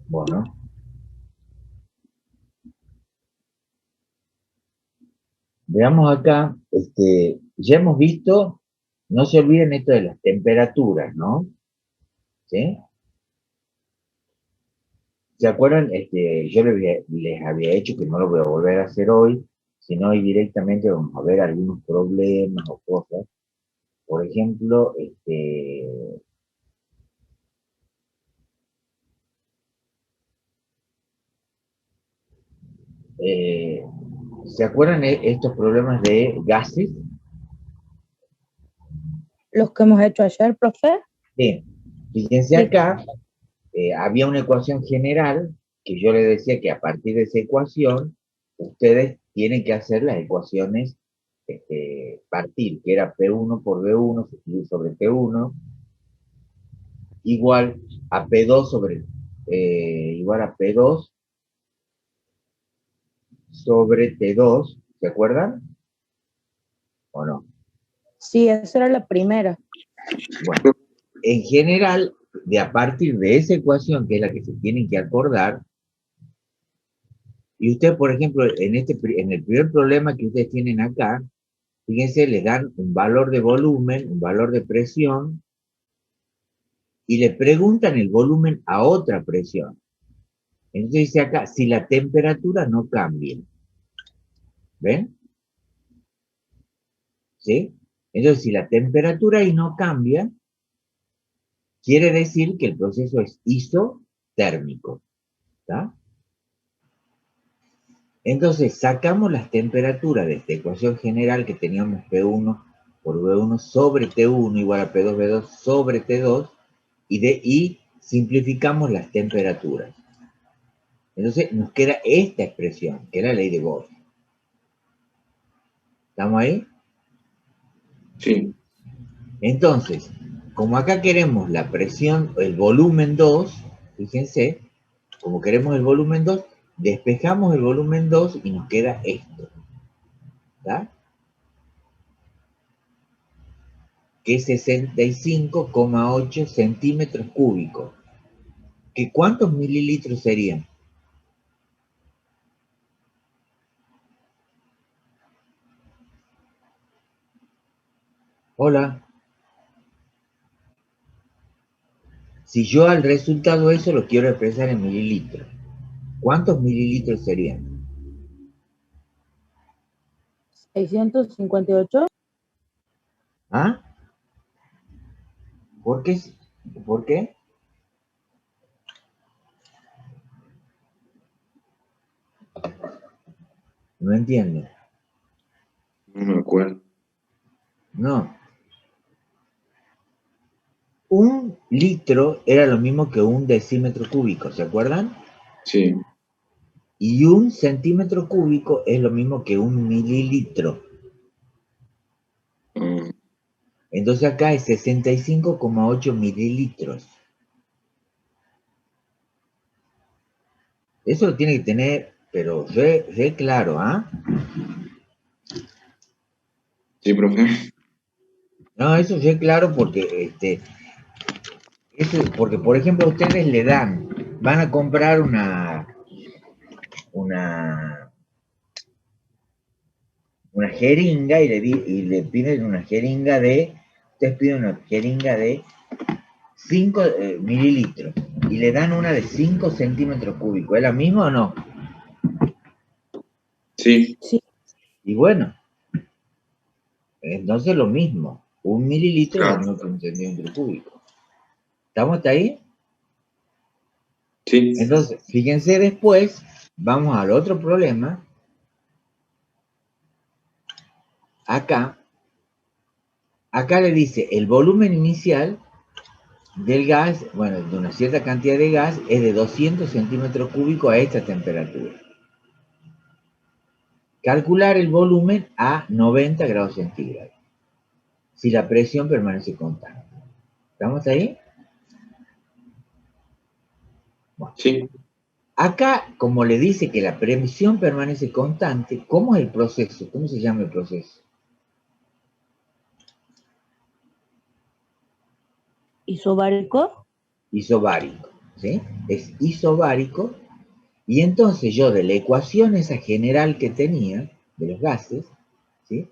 Bueno, veamos acá, ya hemos visto, no se olviden esto de las temperaturas, ¿no? ¿Sí? ¿Se acuerdan? Yo les había hecho que no lo voy a volver a hacer hoy, sino hoy directamente vamos a ver algunos problemas o cosas. Por ejemplo, eh, ¿se acuerdan estos problemas de gases? Los que hemos hecho ayer, profe. Bien, fíjense Sí. acá, había una ecuación general que yo les decía que a partir de esa ecuación ustedes tienen que hacer las ecuaciones partir, que era P1 por B1 sobre P1 igual a P2 igual a P2 sobre T2, ¿se acuerdan? ¿O no? Sí, esa era la primera. Bueno, en general, de a partir de esa ecuación, que es la que se tienen que acordar, y usted, por ejemplo, en el primer problema que ustedes tienen acá, fíjense, les dan un valor de volumen, un valor de presión, y le preguntan el volumen a otra presión. Entonces dice acá, si la temperatura no cambia. ¿Ven? ¿Sí? Entonces, si la temperatura ahí no cambia, quiere decir que el proceso es isotérmico. ¿Está? Entonces, sacamos las temperaturas de esta ecuación general que teníamos P1 por V1 sobre T1 igual a P2V2 sobre T2 y simplificamos las temperaturas. Entonces, nos queda esta expresión, que es la ley de Bohr. ¿Estamos ahí? Sí. Entonces, como acá queremos la presión, el volumen 2, fíjense, como queremos el volumen 2, despejamos el volumen 2 y nos queda esto. ¿Está? Que es 65,8 centímetros cúbicos. ¿Que cuántos mililitros serían? Hola. Si yo al resultado eso lo quiero expresar en mililitros, ¿cuántos mililitros serían? 658. ¿Ah? ¿Por qué? ¿Por qué? No entiendo. No me acuerdo. No. Un litro era lo mismo que un decímetro cúbico, ¿se acuerdan? Sí. Y un centímetro cúbico es lo mismo que un mililitro. Mm, Entonces acá es 65,8 mililitros. Eso lo tiene que tener, pero re claro, ¿ah? sí, profe. No, eso es claro porque, porque por ejemplo ustedes le dan, van a comprar una, una jeringa y le piden una jeringa ustedes piden una jeringa de 5 mililitros y le dan una de 5 centímetros cúbicos. ¿Es la misma o no? Sí. Sí. Y bueno, entonces lo mismo. Un mililitro es lo Claro. mismo que un centímetro cúbico. ¿Estamos hasta ahí? Sí. Entonces, fíjense después, vamos al otro problema. Acá le dice el volumen inicial del gas, bueno, de una cierta cantidad de gas, es de 200 centímetros cúbicos a esta temperatura. Calcular el volumen a 90 grados centígrados, si la presión permanece constante. ¿Estamos ahí? Bueno. Sí. Acá, como le dice que la presión permanece constante, ¿cómo es el proceso? ¿Cómo se llama el proceso? Isobárico. Isobárico. ¿sí? Es isobárico, y entonces yo de la ecuación esa general que tenía, de los gases, ¿sí?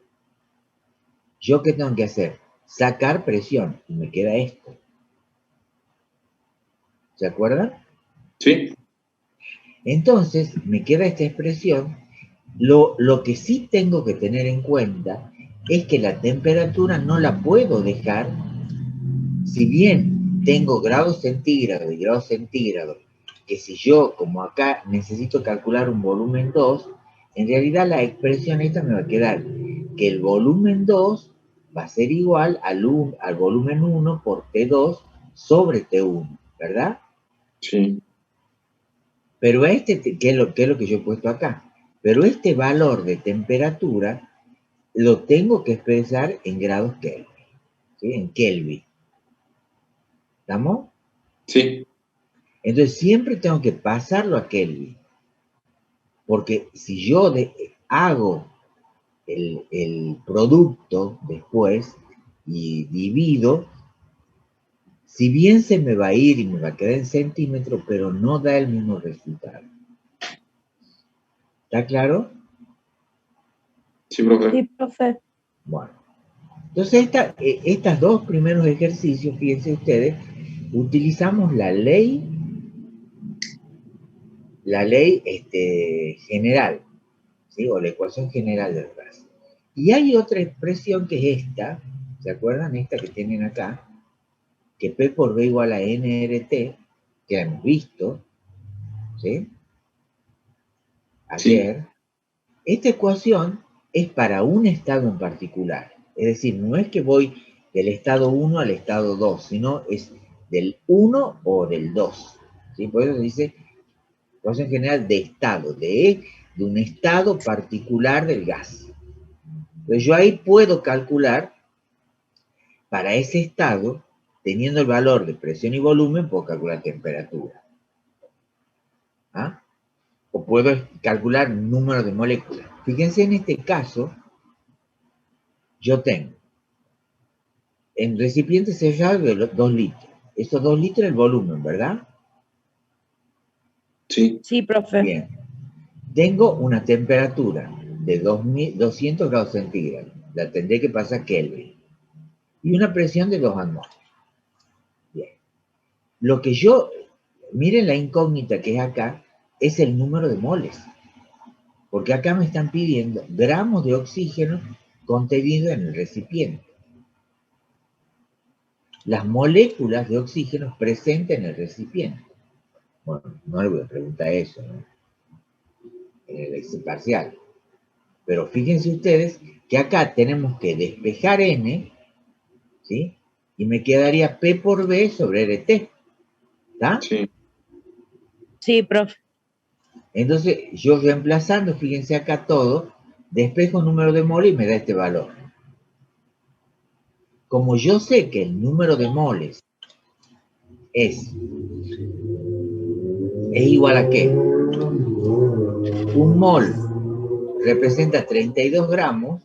¿Yo qué tengo que hacer? Sacar presión, y me queda esto. ¿Se acuerdan? Sí, Entonces, me queda esta expresión. Lo que sí tengo que tener en cuenta es que la temperatura no la puedo dejar, si bien tengo grados centígrados y grados centígrados, que si yo, como acá, necesito calcular un volumen 2, en realidad la expresión esta me va a quedar que el volumen 2 va a ser igual al volumen 1 por T2 sobre T1, ¿verdad? sí, Pero ¿qué es lo que yo he puesto acá? Pero este valor de temperatura lo tengo que expresar en grados Kelvin, ¿sí? En Kelvin. ¿Estamos? sí, Entonces siempre tengo que pasarlo a Kelvin. Porque si yo hago el producto después y divido, si bien se me va a ir y me va a quedar en centímetros, pero no da el mismo resultado. ¿Está claro? sí, profe. Sí, profe. Bueno. Entonces, estos dos primeros ejercicios, fíjense ustedes, utilizamos la ley general, ¿sí? O la ecuación general del gas. Y hay otra expresión que es esta, ¿se acuerdan? Esta que tienen acá, que P por B igual a NRT, que la hemos visto, ¿sí? Sí, Ayer. Esta ecuación es para un estado en particular. Es decir, no es que voy del estado 1 al estado 2, sino es del 1 o del 2. ¿Sí? Por eso se dice ecuación general de estado, de un estado particular del gas. Entonces yo ahí puedo calcular para ese estado, teniendo el valor de presión y volumen, puedo calcular temperatura. ¿Ah? O puedo calcular número de moléculas. Fíjense en este caso, yo tengo en recipiente sellado de 2 litros. Esos 2 litros es el volumen, ¿verdad? sí, Sí, profe. Bien. Tengo una temperatura de 200 grados centígrados. La tendré que pasar a Kelvin. Y una presión de 2 atmósferas. Bien. Lo que miren la incógnita que es acá, es el número de moles. Porque acá me están pidiendo gramos de oxígeno contenido en el recipiente. Las moléculas de oxígeno presentes en el recipiente. Bueno, no le voy a preguntar eso, ¿no? En el examen parcial. Pero fíjense ustedes que acá tenemos que despejar n, ¿sí? Y me quedaría P por B sobre RT, ¿está? sí, Sí, profe. Entonces, yo reemplazando, fíjense acá todo, despejo número de moles y me da este valor. Como yo sé que el número de moles es igual a ¿qué? Un mol representa 32 gramos,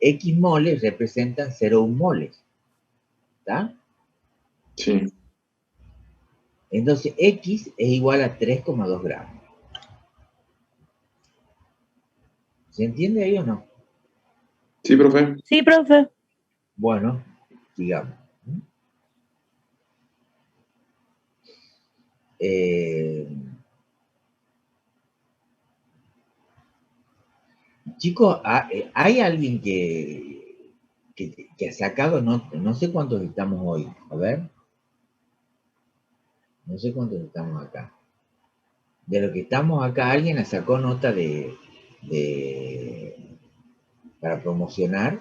X moles representan 0,1 moles, ¿está? sí, Entonces, X es igual a 3,2 gramos. ¿Se entiende ahí o no? sí, profe. Sí, profe. Bueno, digamos. Chicos, ¿hay alguien que ha sacado, no sé cuántos estamos hoy? A ver, no sé cuántos estamos acá. De lo que estamos acá, ¿alguien sacó nota para promocionar?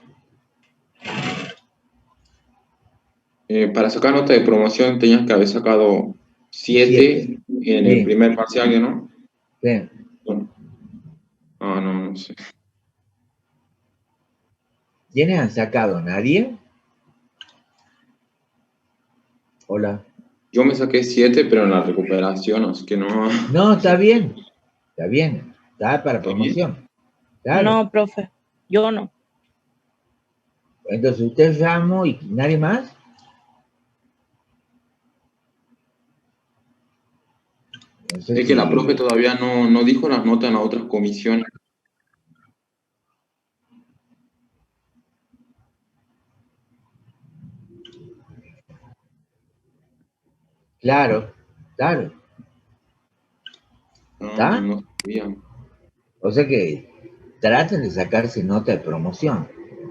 Para sacar nota de promoción tenías que haber sacado 7. 7 en el Sí, primer parcial, ¿no? sí. Bueno, ah, no, no sé. ¿Quiénes han sacado? ¿Nadie? Hola. Yo me saqué 7, pero en la recuperación, así que no. No, está bien. Está bien. Está para ¿Está bien? promoción. Claro. No, profe. Yo no. Entonces, usted Ramo y nadie más. No sé Es que la si... profe todavía no dijo las notas en las otras comisiones. Claro, claro. Ah, ¿Está? no sabía. O sea que traten de sacarse nota de promoción.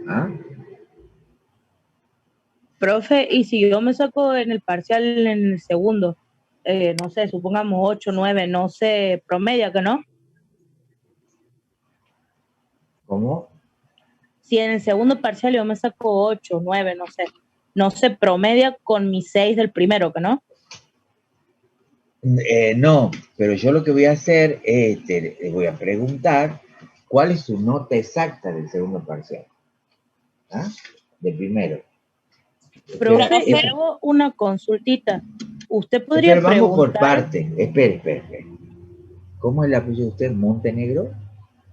¿Ah? Profe, y si yo me saco en el parcial en el segundo, no sé, supongamos 8, 9, no sé, promedia que no. ¿Cómo? Si en el segundo parcial yo me saco 8, 9, no sé, promedia con mi 6 del primero que no. No, pero yo lo que voy a hacer es, te voy a preguntar cuál es su nota exacta del segundo parcial. ¿Ah? Del primero. Profe, y Profe. hago una consultita. Usted podría Espera, vamos por preguntar. parte. Espera. ¿Cómo es el apellido de usted? ¿Montenegro?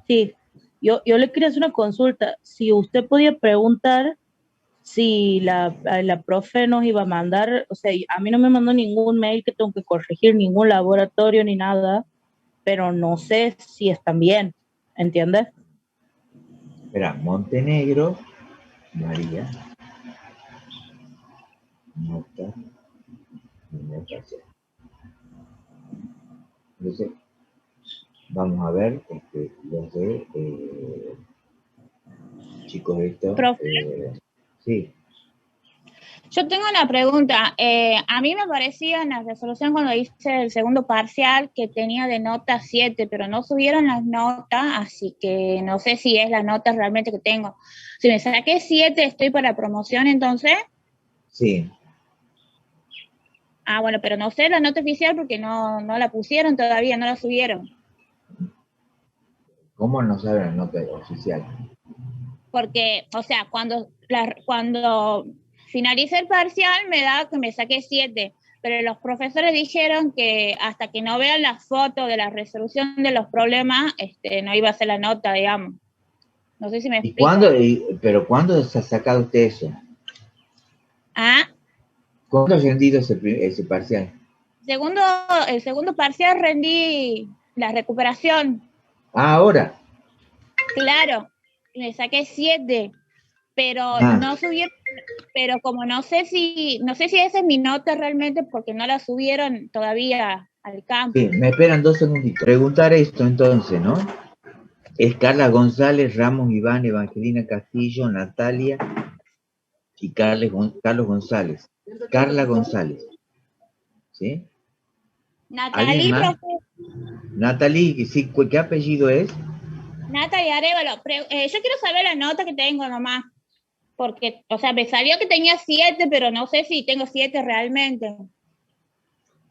Sí, yo le quería hacer una consulta. Si usted podía preguntar si la profe nos iba a mandar, o sea, a mí no me mandó ningún mail que tengo que corregir, ningún laboratorio ni nada, pero no sé si están bien, ¿entiendes? Espera, Montenegro, María, nota, parcial. Entonces, vamos a ver los de chicos estos. Profe. Sí. Yo tengo una pregunta. A mí me parecía en la resolución cuando hice el segundo parcial que tenía de nota 7, pero no subieron las notas, así que no sé si es la nota realmente que tengo. Si me saqué 7, ¿estoy para promoción entonces? Sí. Ah, bueno, pero no sé la nota oficial porque no la pusieron todavía, no la subieron. ¿Cómo no sabe la nota oficial? Porque, o sea, cuando finalicé el parcial me da que me saqué 7, pero los profesores dijeron que hasta que no vean la foto de la resolución de los problemas, no iba a ser la nota, digamos. No sé si me explico. ¿Pero cuándo se ha sacado usted eso? Ah, ¿Cuándo ha rendido ese parcial? el segundo parcial rendí la recuperación. Ah, ahora. Claro, me saqué 7, pero no subieron, pero como no sé si esa es mi nota realmente porque no la subieron todavía al campo. Sí, me esperan 2 segunditos. Preguntar esto entonces, ¿no? Es Carla González, Ramos Iván, Evangelina Castillo, Natalia y Carlos González. Carla González. ¿Sí? ¿Alguien Natalie, más? profe. Natalie, sí, ¿qué apellido es? Natalie Arevalo. Yo quiero saber la nota que tengo nomás. Porque, o sea, me salió que tenía 7, pero no sé si tengo 7 realmente.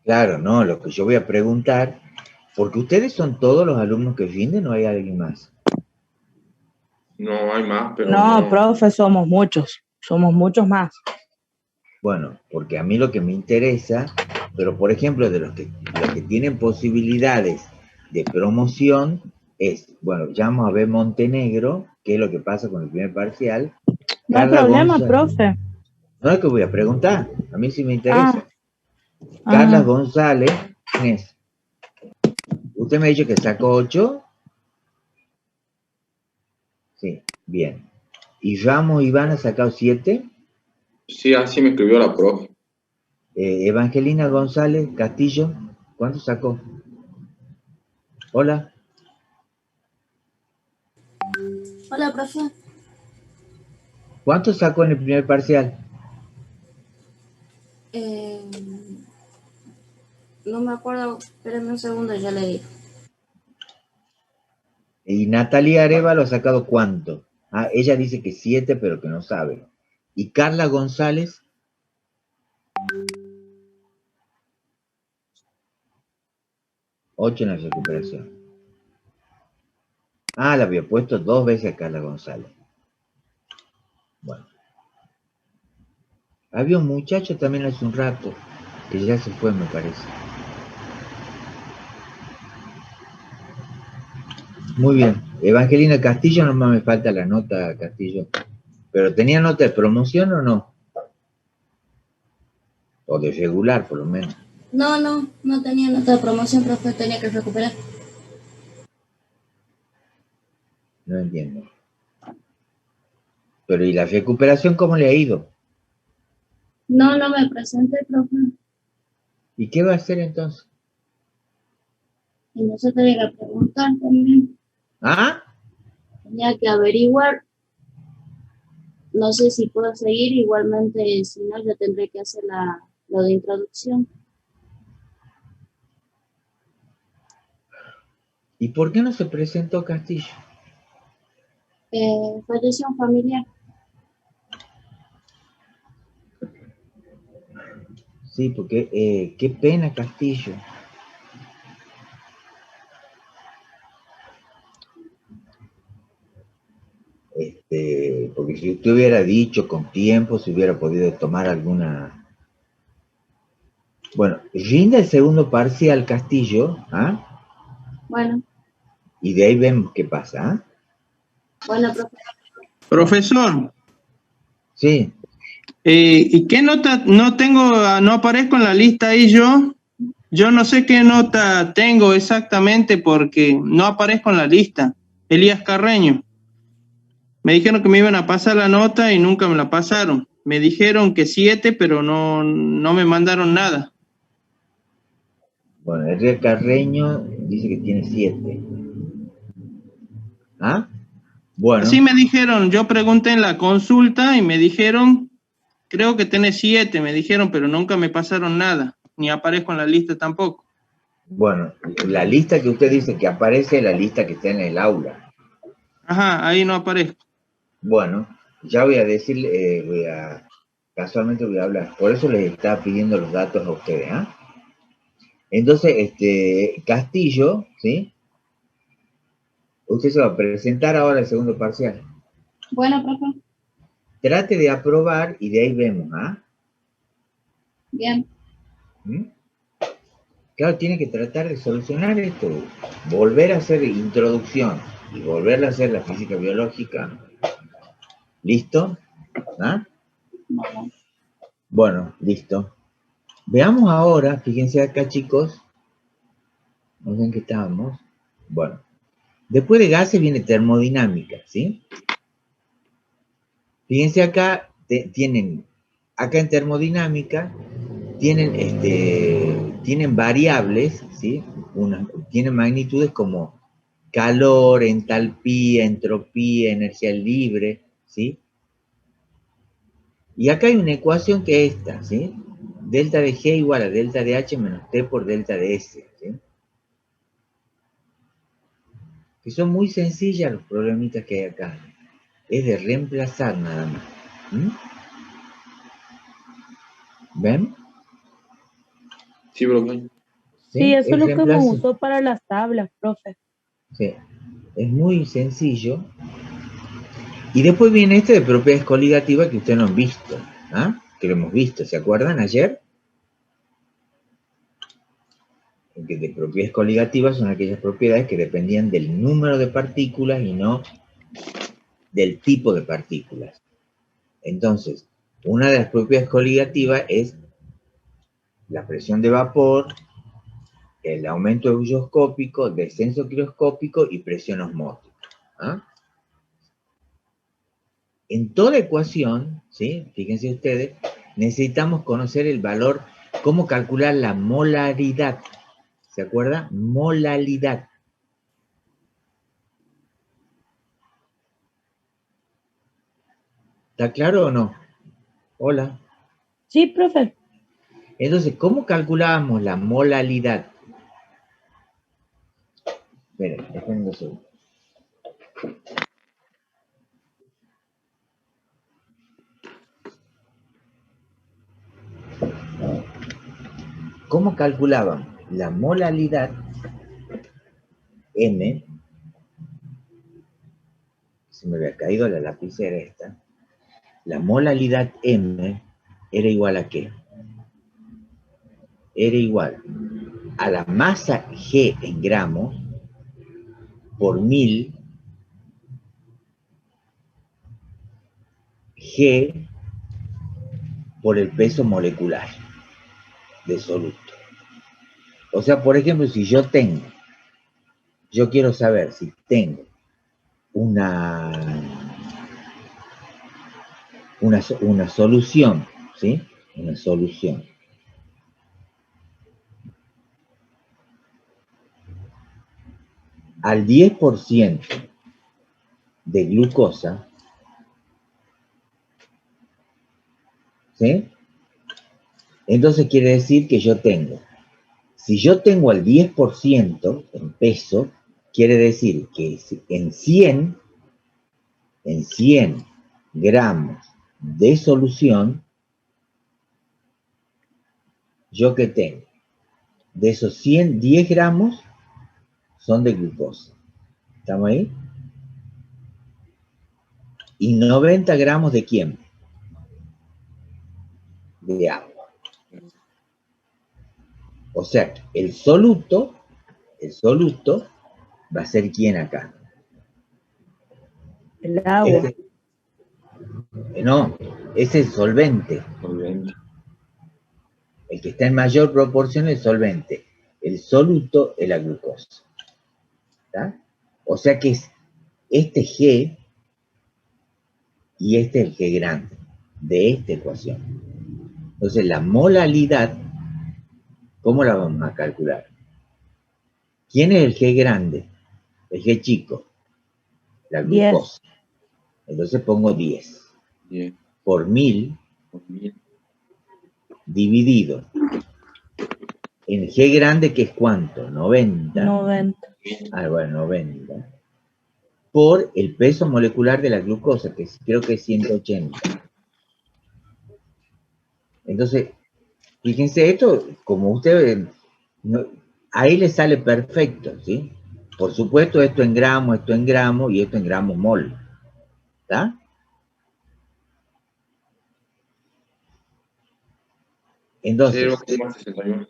Claro, no, lo que yo voy a preguntar, porque ustedes son todos los alumnos que rinden o hay alguien más. No hay más, pero No, profe, somos muchos más. Bueno, porque a mí lo que me interesa, pero por ejemplo, de los que tienen posibilidades de promoción, es, bueno, llamo a ver Montenegro, qué es lo que pasa con el primer parcial. No hay Carla problema, González. profe. No es que voy a preguntar, a mí sí me interesa. Ah. Carla González, ¿quién es? ¿Usted me ha dicho que sacó 8? Sí, bien. ¿Y Ramos Iván ha sacado 7? sí, así me escribió la profe. Evangelina González Castillo, ¿cuánto sacó? Hola. Hola, profe. ¿Cuánto sacó en el primer parcial? No me acuerdo, espérenme un segundo, ya le digo. ¿Y Natalia Arevalo ha sacado cuánto? Ah, ella dice que 7, pero que no sabe. ¿Y Carla González? 8 en la recuperación. Ah, la había puesto 2 veces a Carla González. Bueno. Había un muchacho también hace un rato, que ya se fue, me parece. Muy bien. Evangelina Castillo, nomás me falta la nota, Castillo. ¿Pero tenía nota de promoción o no? O de regular, por lo menos. No tenía nota de promoción, profe, tenía que recuperar. No entiendo. Pero ¿y la recuperación cómo le ha ido? No me presenté, profe. ¿Y qué va a hacer entonces? Y no se tenía que preguntar también. ¿Ah? Tenía que averiguar. No sé si puedo seguir, igualmente, si no, yo tendré que hacer lo de introducción. ¿Y por qué no se presentó Castillo? Falleció un familiar. Sí, porque qué pena Castillo. Porque si usted hubiera dicho con tiempo, se hubiera podido tomar alguna... Bueno, rinda el segundo parcial Castillo, ¿ah? Bueno, Y de ahí vemos qué pasa, ¿ah? bueno, profe. Profesor, Sí, ¿y qué nota? No tengo, no aparezco en la lista ahí yo. Yo no sé qué nota tengo exactamente porque no aparezco en la lista. Elías Carreño. Me dijeron que me iban a pasar la nota y nunca me la pasaron. Me dijeron que 7, pero no me mandaron nada. bueno, Enrique Carreño dice que tiene 7. ¿Ah? Así Bueno, me dijeron, yo pregunté en la consulta y me dijeron, creo que tiene 7, me dijeron, pero nunca me pasaron nada, ni aparezco en la lista tampoco. bueno, la lista que usted dice que aparece es la lista que está en el aula. Ajá, ahí no aparezco. Bueno, ya voy a decirle, casualmente voy a hablar. Por eso les estaba pidiendo los datos a ustedes, ¿ah? Entonces, Castillo, ¿sí? Usted se va a presentar ahora el segundo parcial. Bueno, profe. Trate de aprobar y de ahí vemos, ¿ah? Bien. ¿Mm? Claro, tiene que tratar de solucionar esto. Volver a hacer introducción y volver a hacer la física biológica. ¿Listo? ¿Ah? Bueno. Bueno, listo. Veamos ahora, fíjense acá, chicos. No sé en qué estábamos. Bueno, después de gases viene termodinámica, ¿sí? Fíjense acá, tienen, acá en termodinámica, tienen variables, ¿sí? Tienen magnitudes como calor, entalpía, entropía, energía libre, ¿sí? Y acá hay una ecuación que es esta, ¿sí? Delta de G igual a delta de H menos T por delta de S, ¿sí? Que son muy sencillas los problemitas que hay acá. Es de reemplazar nada más. ¿Mm? ¿Ven? Sí, profe. Sí, ¿Sí? eso es Es lo que hemos reemplazo. usado para las tablas, profe. Sí. Es muy sencillo. Y después viene este de propiedades coligativas que ustedes no han visto. ¿Ah? Que lo hemos visto, ¿se acuerdan ayer? Que de propiedades coligativas son aquellas propiedades que dependían del número de partículas y no del tipo de partículas. Entonces, una de las propiedades coligativas es la presión de vapor, el aumento eulogoscópico, descenso crioscópico y presión osmótica. ¿Ah? En toda ecuación, ¿sí? Fíjense ustedes, necesitamos conocer el valor, cómo calcular la molaridad. ¿Se acuerda? Molaridad. ¿Está claro o no? Hola. Sí, profe. Entonces, ¿cómo calculábamos la molaridad? Esperen, déjenme un segundo. ¿Cómo calculaban la molaridad M? Se me había caído la lapicera esta. La molaridad M era igual a ¿qué? Era igual a la masa G en gramos por 1000 G por el peso molecular de soluto. O sea, por ejemplo, si yo quiero saber si tengo una solución, ¿sí? Una solución. Al 10% de glucosa, ¿sí? Entonces quiere decir que si yo tengo al 10% en peso, quiere decir que en 100 gramos de solución, ¿yo qué tengo? De esos 10 gramos son de glucosa. ¿Estamos ahí? ¿Y 90 gramos de quién? De agua. O sea, el soluto va a ser ¿quién acá? El agua. No, es el solvente. Solvente. El que está en mayor proporción es el solvente. El soluto es la glucosa. ¿Está? O sea que es este G y este es el G grande de esta ecuación. Entonces la molalidad, ¿cómo la vamos a calcular? ¿Quién es el G grande? El G chico. La glucosa. 10. Entonces pongo 10. 10 por 1000 dividido en G grande, que es ¿cuánto? 90. 90. Ah, bueno, 90. Por el peso molecular de la glucosa, que creo que es 180. Entonces, fíjense esto, como ustedes, ahí le sale perfecto, ¿sí? Por supuesto, esto en gramos y esto en gramos mol. ¿Está? Entonces, 0,61.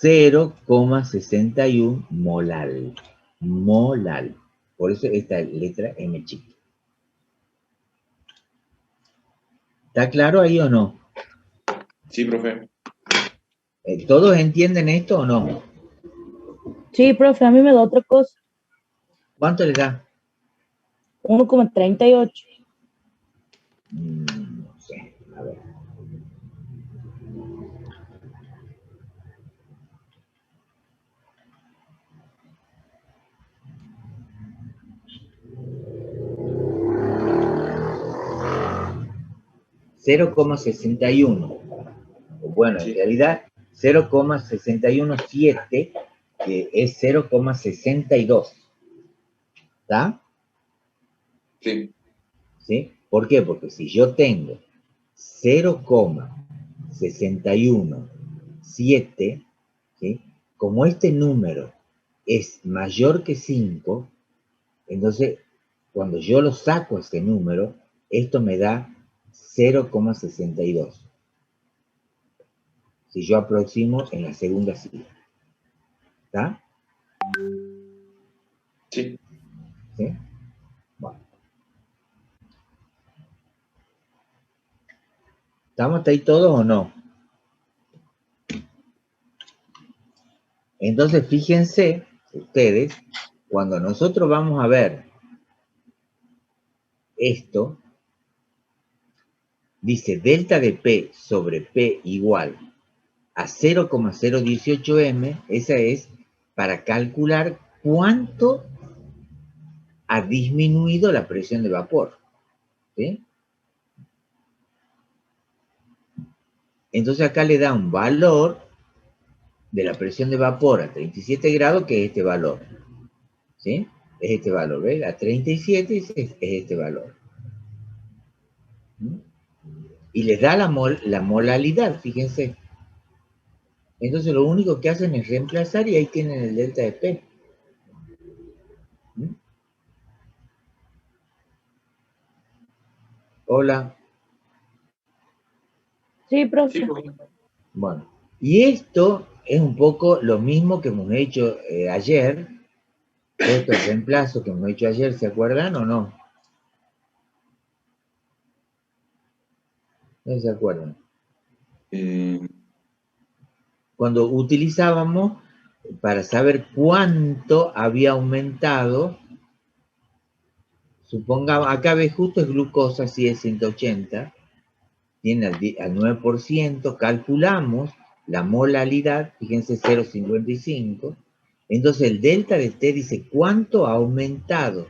0,61 molal. Molal. Por eso esta letra M chica. ¿Está claro ahí o no? Sí, profe. ¿Todos entienden esto o no? Sí, profe, a mí me da otra cosa. ¿Cuánto le da? 1,38. No sé, a ver. $0,61. Bueno, Sí. en realidad 0,617, que es 0,62. ¿Está? Sí. ¿Sí? ¿Por qué? Porque si yo tengo 0,617, ¿sí? Como este número es mayor que 5, entonces cuando yo lo saco ese número, esto me da 0,62. Si yo aproximo en la segunda cifra. ¿Está? Sí. ¿Sí? Bueno. ¿Estamos hasta ahí todos o no? Entonces, fíjense ustedes, cuando nosotros vamos a ver esto, dice delta de P sobre P igual a 0,018 M, esa es para calcular cuánto ha disminuido la presión de vapor. ¿Sí? Entonces acá le da un valor de la presión de vapor a 37 grados, que es este valor. ¿Sí? Es este valor, ¿ves? A 37 es este valor. ¿Mm? Y les da la molalidad, fíjense. Entonces lo único que hacen es reemplazar y ahí tienen el delta de P. ¿Mm? Hola. Sí, profe. Sí, profe. Bueno, y esto es un poco lo mismo que hemos hecho ayer. Estos reemplazos que hemos hecho ayer, ¿se acuerdan o no? No se acuerdan. cuando utilizábamos para saber cuánto había aumentado, supongamos, acá ves justo es glucosa, si es 180, tiene al 9%, calculamos la molaridad, fíjense 0,55, entonces el delta de T dice cuánto ha aumentado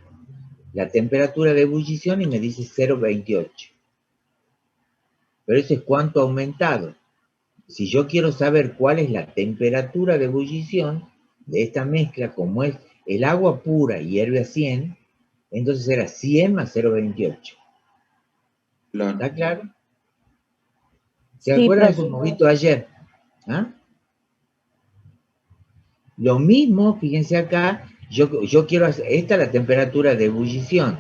la temperatura de ebullición y me dice 0,28. Pero eso es cuánto ha aumentado. Si yo quiero saber cuál es la temperatura de ebullición de esta mezcla, como es el agua pura hierve a 100, entonces era 100 más 0,28. Claro. ¿Está claro? ¿Se Sí, acuerdan de profe. su mojito ayer? ¿Ah? Lo mismo, fíjense acá, yo quiero hacer, esta es la temperatura de ebullición.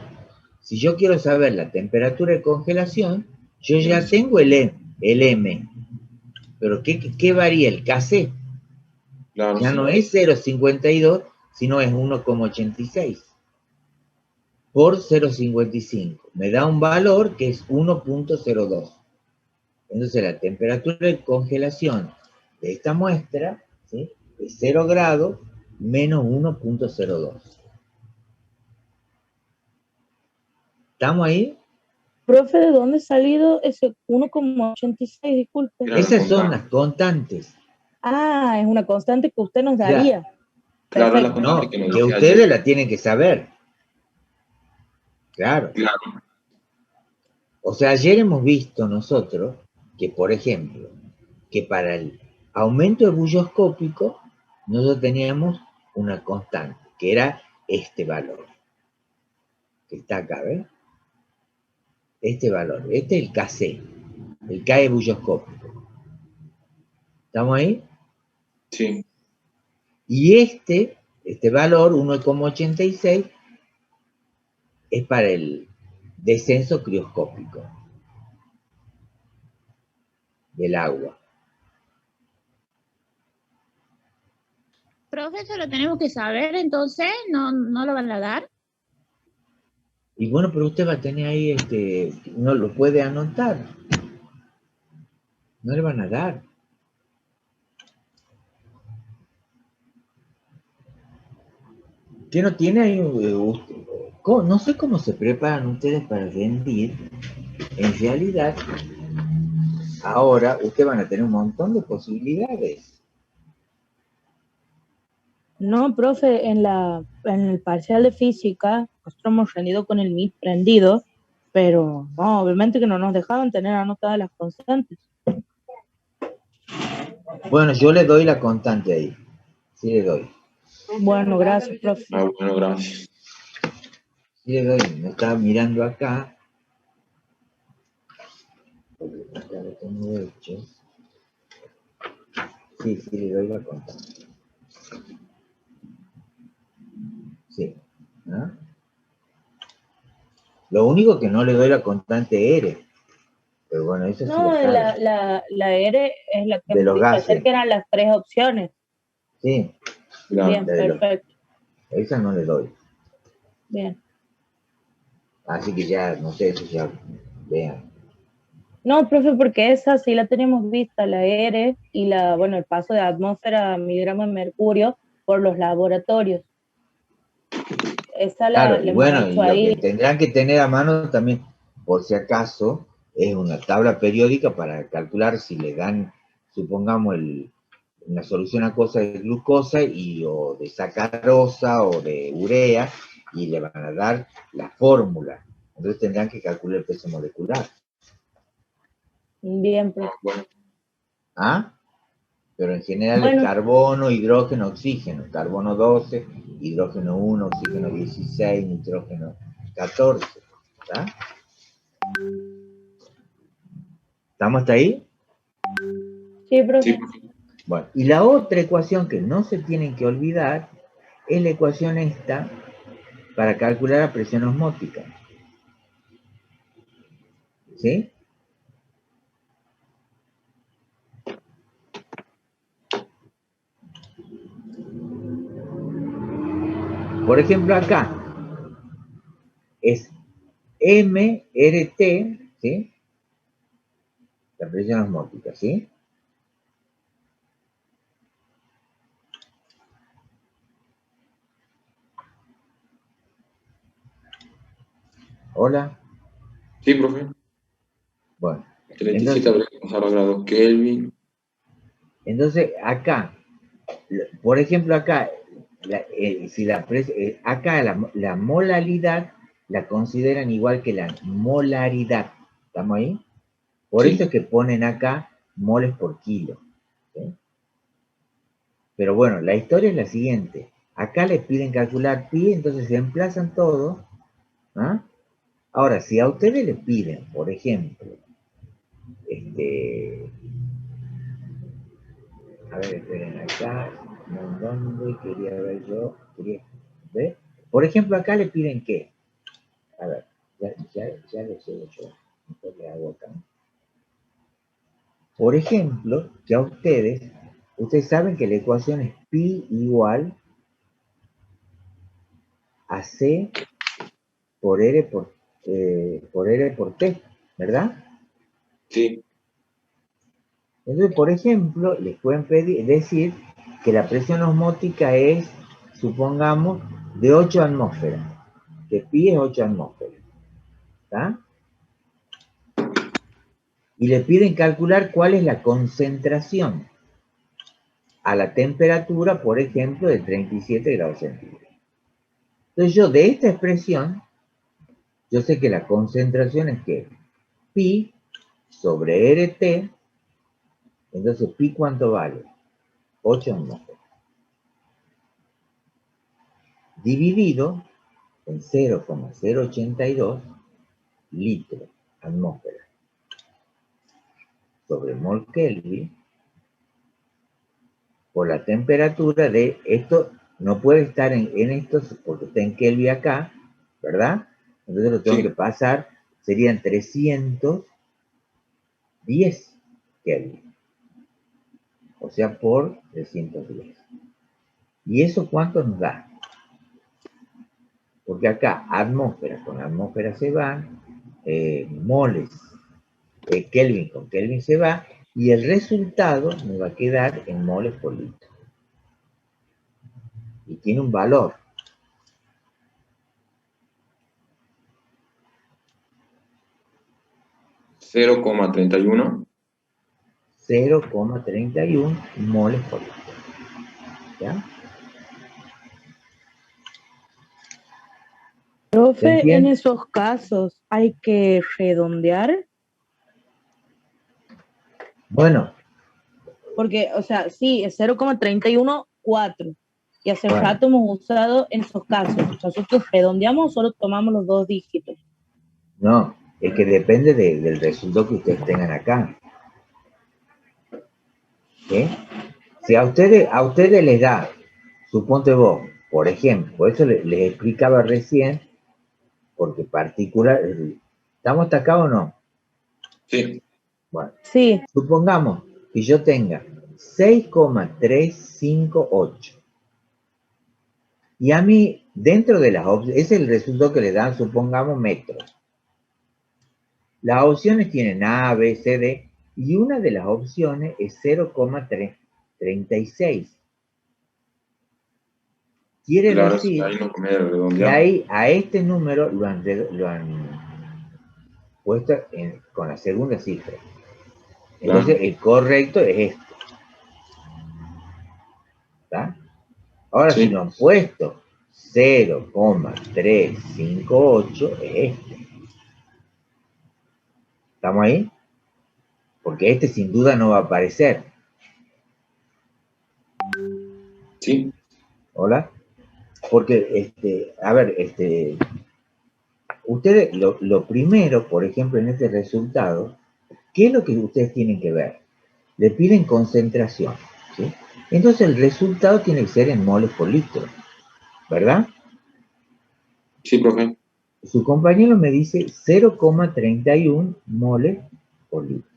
Si yo quiero saber la temperatura de congelación, yo ya tengo el M. Pero ¿qué varía? El Kc. Claro, Ya sí. no es 0,52, sino es 1,86 por 0,55. Me da un valor que es 1,02. Entonces la temperatura de congelación de esta muestra, ¿sí?, es 0 grados menos 1,02. ¿Estamos ahí? Profe, ¿de dónde ha salido ese 1,86? Disculpe. Claro. Esas son las constantes. Ah, es una constante que usted nos daría. Claro, es la Perfecto. No, constante que nos que decía ustedes ayer. la tienen que saber. Claro. Claro. O sea, ayer hemos visto nosotros que, por ejemplo, que para el aumento ebulloscópico nosotros teníamos una constante, que era este valor, que está acá, ¿ves? Este valor, este es el Kc, el K ebulloscópico. ¿Estamos ahí? Sí. Y este valor, 1,86, es para el descenso crioscópico del agua. Profe, eso lo tenemos que saber, entonces no lo van a dar. Y bueno, pero usted va a tener ahí, no lo puede anotar. No le van a dar. ¿Qué no tiene ahí? No sé cómo se preparan ustedes para rendir. En realidad, ahora ustedes van a tener un montón de posibilidades. No, profe, en el parcial de física, nosotros hemos rendido con el MIT prendido, pero no, obviamente que no nos dejaban tener anotadas las constantes. Bueno, yo le doy la constante ahí. Sí le doy. Bueno, gracias, profe. Ah, bueno, gracias. Sí le doy. Me estaba mirando acá. Porque acá lo tengo hecho. Sí, le doy la constante. Sí. ¿Ah? Lo único que no le doy la constante R. Pero bueno, eso sí No, lo sabe. la R es la que De hemos los visto gases. ayer, que eran las 3 opciones. Sí, Claro. Bien, perfecto. esa no le doy. Bien. Así que ya, no sé, eso ya vean. No, profe, porque esa sí la tenemos vista, la R y el paso de atmósfera a miligramos de mercurio por los laboratorios. Esa Claro, la y hemos bueno, hecho y lo ahí. que tendrán que tener a mano también, por si acaso, es una tabla periódica para calcular si le dan, supongamos, una solución acuosa de glucosa o de sacarosa o de urea, y le van a dar la fórmula. Entonces tendrán que calcular el peso molecular. Bien, profe. Bueno, ¿Ah? Pero en general es Bueno, carbono, hidrógeno, oxígeno. Carbono 12, hidrógeno 1, oxígeno 16, nitrógeno 14. ¿Está? ¿Estamos hasta ahí? sí, profe. sí. Bueno, y la otra ecuación que no se tienen que olvidar es la ecuación esta para calcular la presión osmótica. ¿Sí? Por ejemplo, acá es MRT, ¿sí? La presión osmótica, ¿sí? Hola. Sí, profe. Bueno, 37 grados Kelvin. entonces acá, por ejemplo acá, si acá la molaridad la consideran igual que la molaridad. ¿Estamos ahí? Por eso Sí. es que ponen acá moles por kilo. ¿Sí? Pero bueno, la historia es la siguiente. Acá les piden calcular pi, entonces se emplazan todos. ¿Ah? Ahora, si a ustedes les piden, por ejemplo, a ver, esperen acá, ¿dónde quería ver yo? ¿Ve? Por ejemplo, acá le piden qué. A ver, ya lo sé yo. Entonces le hago acá. Por ejemplo, que a ustedes saben que la ecuación es pi igual a c por r por t, ¿verdad? Sí. Entonces, por ejemplo, les pueden decir que la presión osmótica es, supongamos, de 8 atmósferas, que pi es 8 atmósferas, ¿está? Y le piden calcular cuál es la concentración a la temperatura, por ejemplo, de 37 grados centígrados. Entonces yo de esta expresión, yo sé que la concentración es que pi sobre RT, entonces pi ¿cuánto vale? 8 atmósferas. Dividido en 0,082 litros atmósfera sobre mol Kelvin por la temperatura de esto. No puede estar en esto porque está en Kelvin acá, ¿verdad? Entonces lo tengo que pasar, serían 310 Kelvin. O sea, por 310. ¿Y eso cuánto nos da? Porque acá atmósfera con atmósfera se van, moles, Kelvin con Kelvin se va, y el resultado me va a quedar en moles por litro. Y tiene un valor. ¿0,31? 0,31 moles por litro. ¿Ya? Profe, en esos casos hay que redondear. Bueno. Porque, o sea, sí, es 0,314. Y hace rato hemos usado en esos casos. Nosotros redondeamos o solo tomamos los dos dígitos. No, es que depende del resultado que ustedes tengan acá. ¿Sí? Si a ustedes les da, suponte vos, por ejemplo, por eso les explicaba recién, porque particular, ¿estamos hasta acá o no? Sí. Bueno, sí. Supongamos que yo tenga 6,358. Y a mí, dentro de las opciones, ese es el resultado que le dan, supongamos, metros. Las opciones tienen A, B, C, D, y una de las opciones es 0,36. Quiere decir ahí no conviene que ahí a este número lo han puesto con la segunda cifra. Entonces, el correcto es este. ¿Está? Ahora, si lo han puesto 0,358, es este. ¿Estamos ahí? Porque este sin duda no va a aparecer. Sí. ¿Hola? Porque, a ver, ustedes, lo primero, por ejemplo, en este resultado, ¿qué es lo que ustedes tienen que ver? Le piden concentración, ¿sí? Entonces el resultado tiene que ser en moles por litro, ¿verdad? Sí, profe. Su compañero me dice 0,31 moles por litro.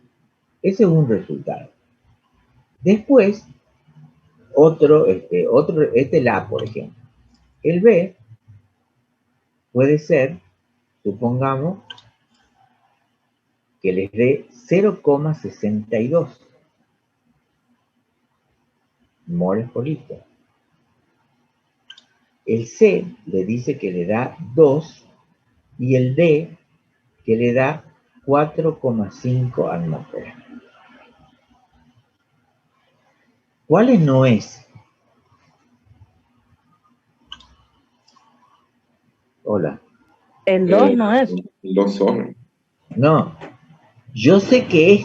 Ese es un resultado. Después, este es el A, por ejemplo. El B puede ser, supongamos, que les dé 0,62 moles por litro. El C le dice que le da 2 y el D que le da 4,5 atmósferas. ¿Cuáles no es? Hola. El 2 no es. Los son. No, yo sé que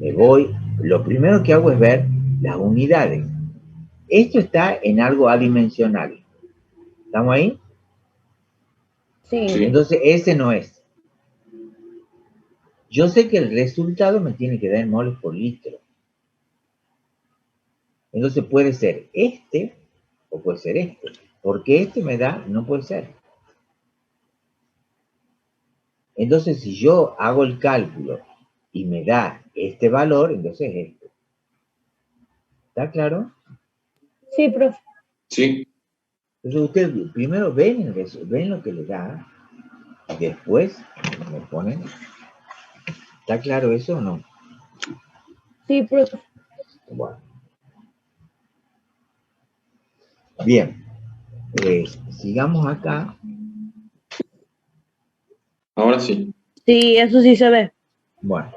me voy, lo primero que hago es ver las unidades. Esto está en algo adimensional. ¿Estamos ahí? Sí. Sí. Entonces ese no es. Yo sé que el resultado me tiene que dar en moles por litro. Entonces puede ser este o puede ser este. Porque este me da, no puede ser. Entonces si yo hago el cálculo y me da este valor, entonces es este. ¿Está claro? Sí, profe. Sí. Entonces ustedes primero ven lo que le da y después me ponen. ¿Está claro eso o no? Sí, profe. Bueno. Bien. Sigamos acá. Ahora sí. Sí, eso sí se ve. Bueno.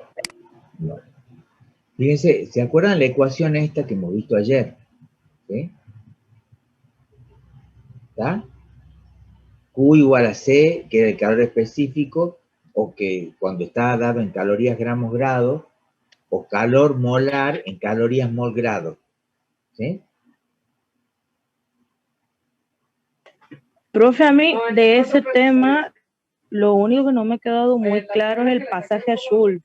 Fíjense, ¿se acuerdan la ecuación esta que hemos visto ayer? ¿Sí? ¿Está? Q igual a C, que era el calor específico, o que cuando está dado en calorías gramos grado, o calor molar en calorías mol grado. ¿Sí? Profe, a mí de ese tema, lo único que no me ha quedado muy claro es el pasaje a Joule,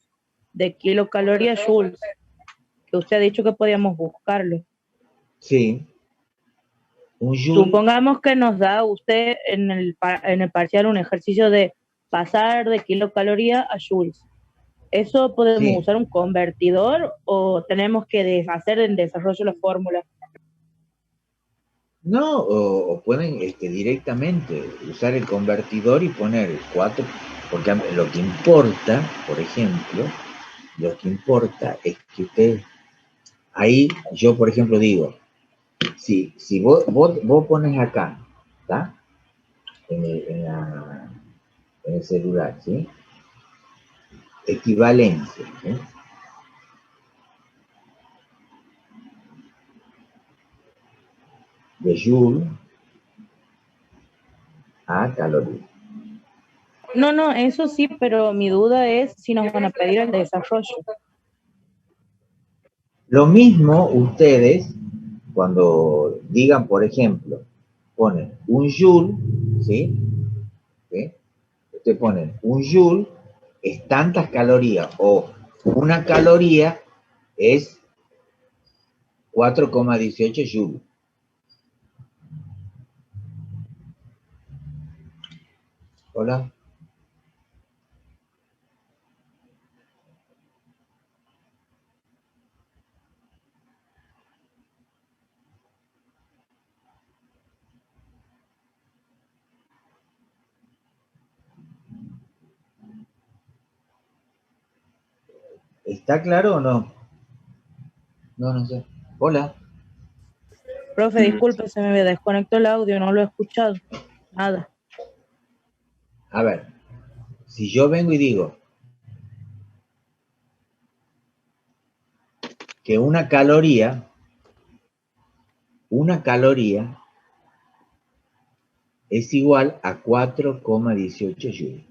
de kilocalorías Joule, que usted ha dicho que podíamos buscarlo. Sí. Un joule. Supongamos que nos da usted en el parcial un ejercicio de pasar de kilocaloría a joules. ¿Eso podemos Sí. usar un convertidor o tenemos que hacer en desarrollo la fórmula? No, o pueden directamente usar el convertidor y poner 4, porque lo que importa, por ejemplo, lo que importa es que usted, ahí yo por ejemplo digo, si vos pones acá, ¿está? En el celular, ¿sí? Equivalencia, ¿sí? De joule a caloría. No, eso sí, pero mi duda es si nos van a pedir el desarrollo. Lo mismo ustedes, cuando digan, por ejemplo, ponen un joule, ¿sí? ¿Sí? Ustedes ponen un joule es tantas calorías, o una caloría es 4,18 joules. Hola. ¿Está claro o no? No sé. Hola. Profe, disculpe, se me desconectó el audio, no lo he escuchado. Nada. A ver, si yo vengo y digo que una caloría es igual a 4,18 joules.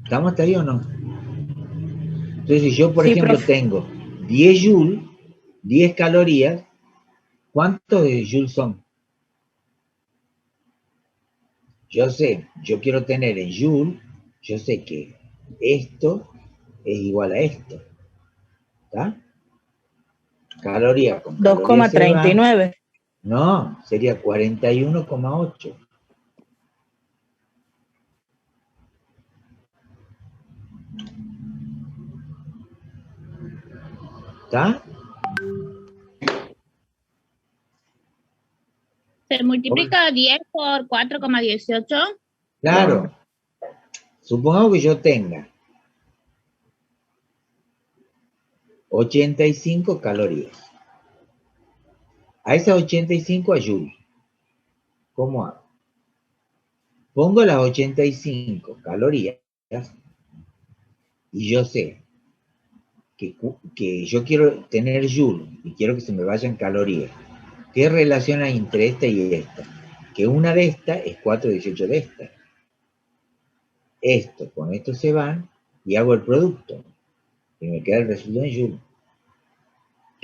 ¿Estamos hasta ahí o no? Entonces, si yo, por Sí, ejemplo, profe. tengo 10 joules, 10 calorías, ¿cuántos de joules son? Yo sé, yo quiero tener en joules, yo sé que esto es igual a esto. ¿Está? Caloría con caloría se va. 2,39. No, sería 41,8. ¿Está? Se multiplica 10 por 4,18. Claro. Supongamos que yo tenga 85 calorías. A esas 85 a joules. ¿Cómo hago? pongo las 85 calorías y yo sé que yo quiero tener joule y quiero que se me vayan calorías. ¿Qué relación hay entre esta y esta? Que una de estas es 4,18 de esta. Esto con esto se van y hago el producto. Y me queda el resultado en joule.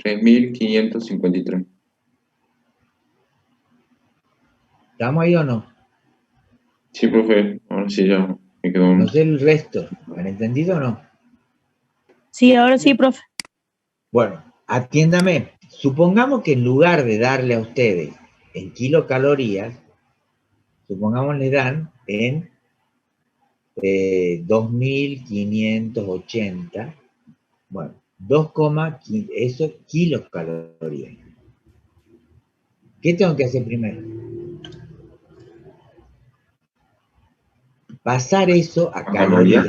3.553. ¿Estamos ahí o no? Sí, profe, ahora sí ya me quedó. No sé el resto. ¿Han entendido o no? Sí, ahora sí, profe. Bueno, atiéndame. Supongamos que en lugar de darle a ustedes en kilocalorías, supongamos le dan en 2.580, bueno, 2,15, eso kilocalorías. ¿Qué tengo que hacer primero? Pasar eso a calorías.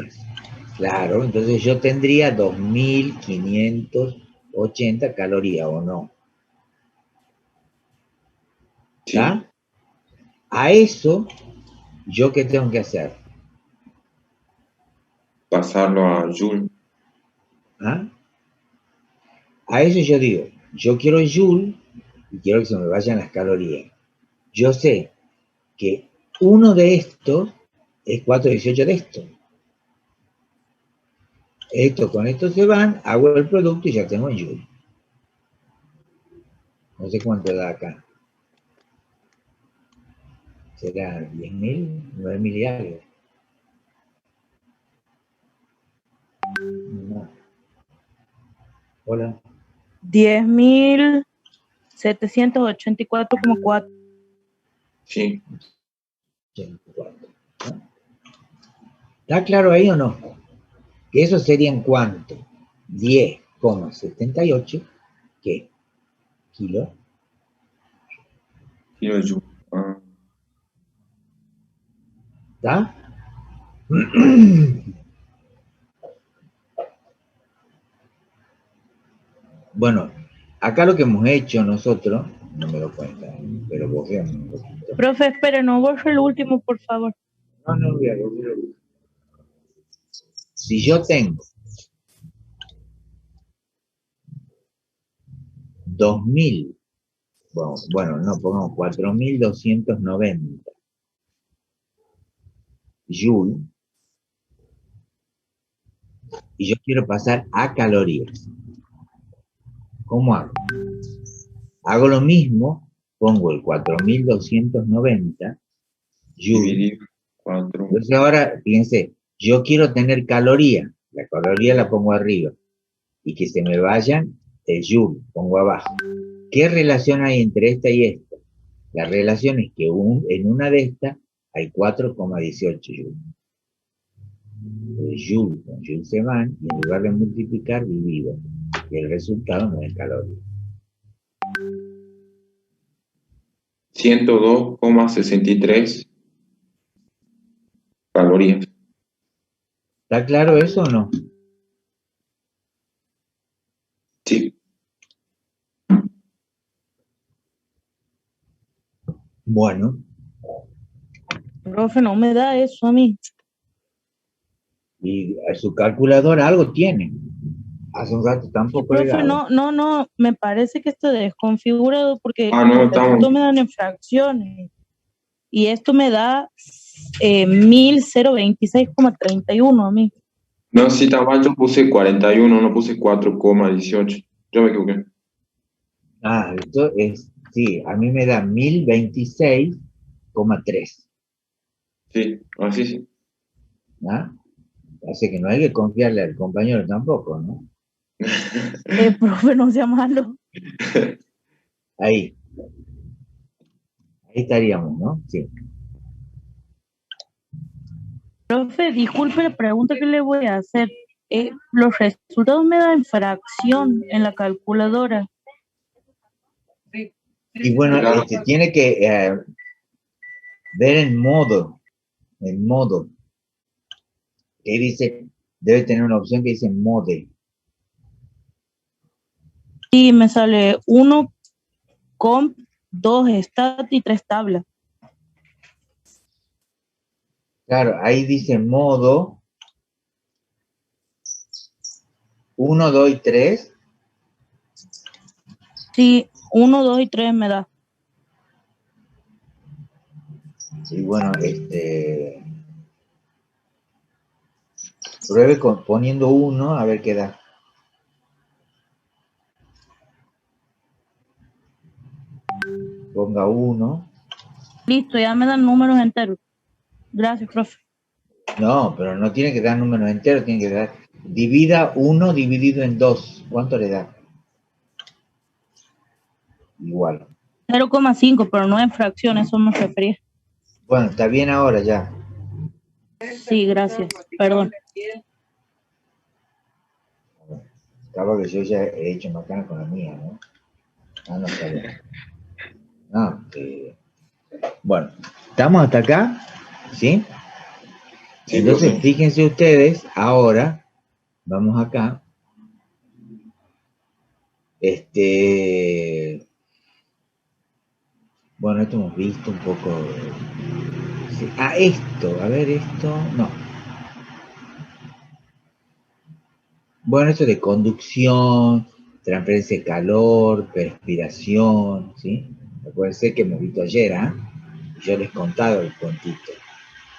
Claro, entonces yo tendría 2.580 calorías, ¿o no? ¿Está? Sí. A eso, ¿yo qué tengo que hacer? Pasarlo a joule. ¿Ah? A eso yo digo, yo quiero el joule y quiero que se me vayan las calorías. Yo sé que uno de estos es 4,18 de esto. Esto con esto se van, hago el producto y ya tengo el joule. No sé cuánto da acá. ¿Será 10.000? 9.000 y algo. No. Hola. 10.784,4. Sí. 84. ¿No? ¿Está claro ahí o no? Que eso sería en cuánto? 10,78, ¿qué? Kilo. Kilojoule. Ah, ¿Está? Bueno, acá lo que hemos hecho nosotros, no me doy cuenta, pero borremos un poquito. Profe, espere, no borre el último, por favor. No voy a borrar. Si yo tengo 2.000, bueno, no, pongamos 4.290 joule, y yo quiero pasar a calorías. ¿Cómo hago? Hago lo mismo, pongo el 4.290 joule. dividir 4. Entonces ahora, fíjense, yo quiero tener caloría, la caloría la pongo arriba, y que se me vayan el joule, pongo abajo. ¿Qué relación hay entre esta y esta? La relación es que en una de estas hay 4,18 joule. El joule con joule se van, y en lugar de multiplicar, divido. Y el resultado no es caloría. 102,63 calorías. ¿Está claro eso o no? Sí. Bueno, Profe, no me da eso a mí. y a su calculadora algo tiene. Hace un rato Sí, tampoco le profe, daba. no, me parece que está desconfigurado porque Ah, no, estamos. esto me dan en fracciones y esto me da 1.026,31 a mí. No, sí, está mal, yo puse 41, no puse 4,18. Yo me equivoqué. Ah, esto es, sí, a mí me da 1.026,3. Sí, así sí. ¿Ah? Así que no hay que confiarle al compañero tampoco, ¿no? Profe, no sea malo. Ahí estaríamos, ¿no? Sí. Profe, disculpe la pregunta que le voy a hacer. Los resultados me dan en fracción en la calculadora. Y bueno, Claro. tiene que ver en modo, que dice, debe tener una opción que dice mode. Y me sale 1 comp, 2 stat y 3 tablas. Claro, ahí dice modo 1, 2 y 3. Sí, 1, 2 y 3 me da. Y bueno, pruebe poniendo 1 a ver qué da. Ponga 1. Listo, ya me dan números enteros. Gracias, profe. No, pero no tiene que dar números enteros, tiene que dar. Divida 1 dividido en 2. ¿Cuánto le da? Igual. 0,5, pero no en fracciones, eso me refería. Bueno, está bien ahora ya. Sí, gracias. Perdón. Acabo que yo ya he hecho macana con la mía, ¿no? Ah, no, está bien. No, bueno, ¿estamos hasta acá? ¿Sí? Sí, Entonces, profe. fíjense ustedes, ahora, vamos acá. Bueno, esto hemos visto un poco. Sí. Ah, esto, a ver, esto, no. Bueno, esto de conducción, transferencia de calor, perspiración, ¿sí? Acuérdense que hemos visto ayer, ¿ah? Yo les contaba el puntito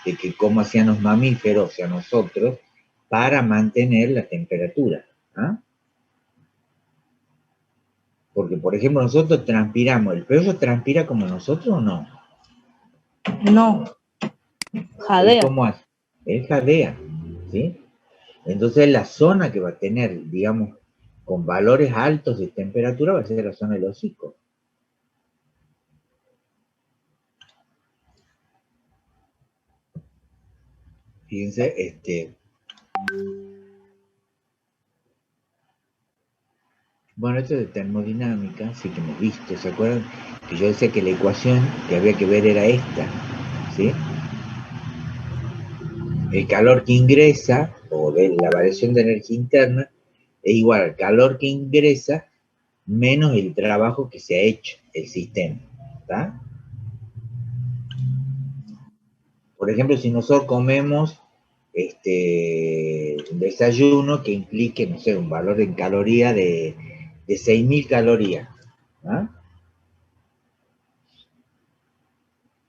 de que cómo hacían los mamíferos, o sea, nosotros, para mantener la temperatura, ¿ah? Porque, por ejemplo, nosotros transpiramos, ¿el perro transpira como nosotros o no? No, ¿Él jadea. cómo hace? Él jadea, ¿sí? Entonces la zona que va a tener, digamos, con valores altos de temperatura va a ser la zona del hocico. Fíjense, bueno, esto de termodinámica, sí que hemos visto, ¿se acuerdan? Que yo decía que la ecuación que había que ver era esta, ¿sí? El calor que ingresa, o de la variación de energía interna, es igual al calor que ingresa menos el trabajo que se ha hecho, el sistema, ¿está? Por ejemplo, si nosotros comemos un desayuno que implique, no sé, un valor en caloría de 6.000 calorías, ¿ah?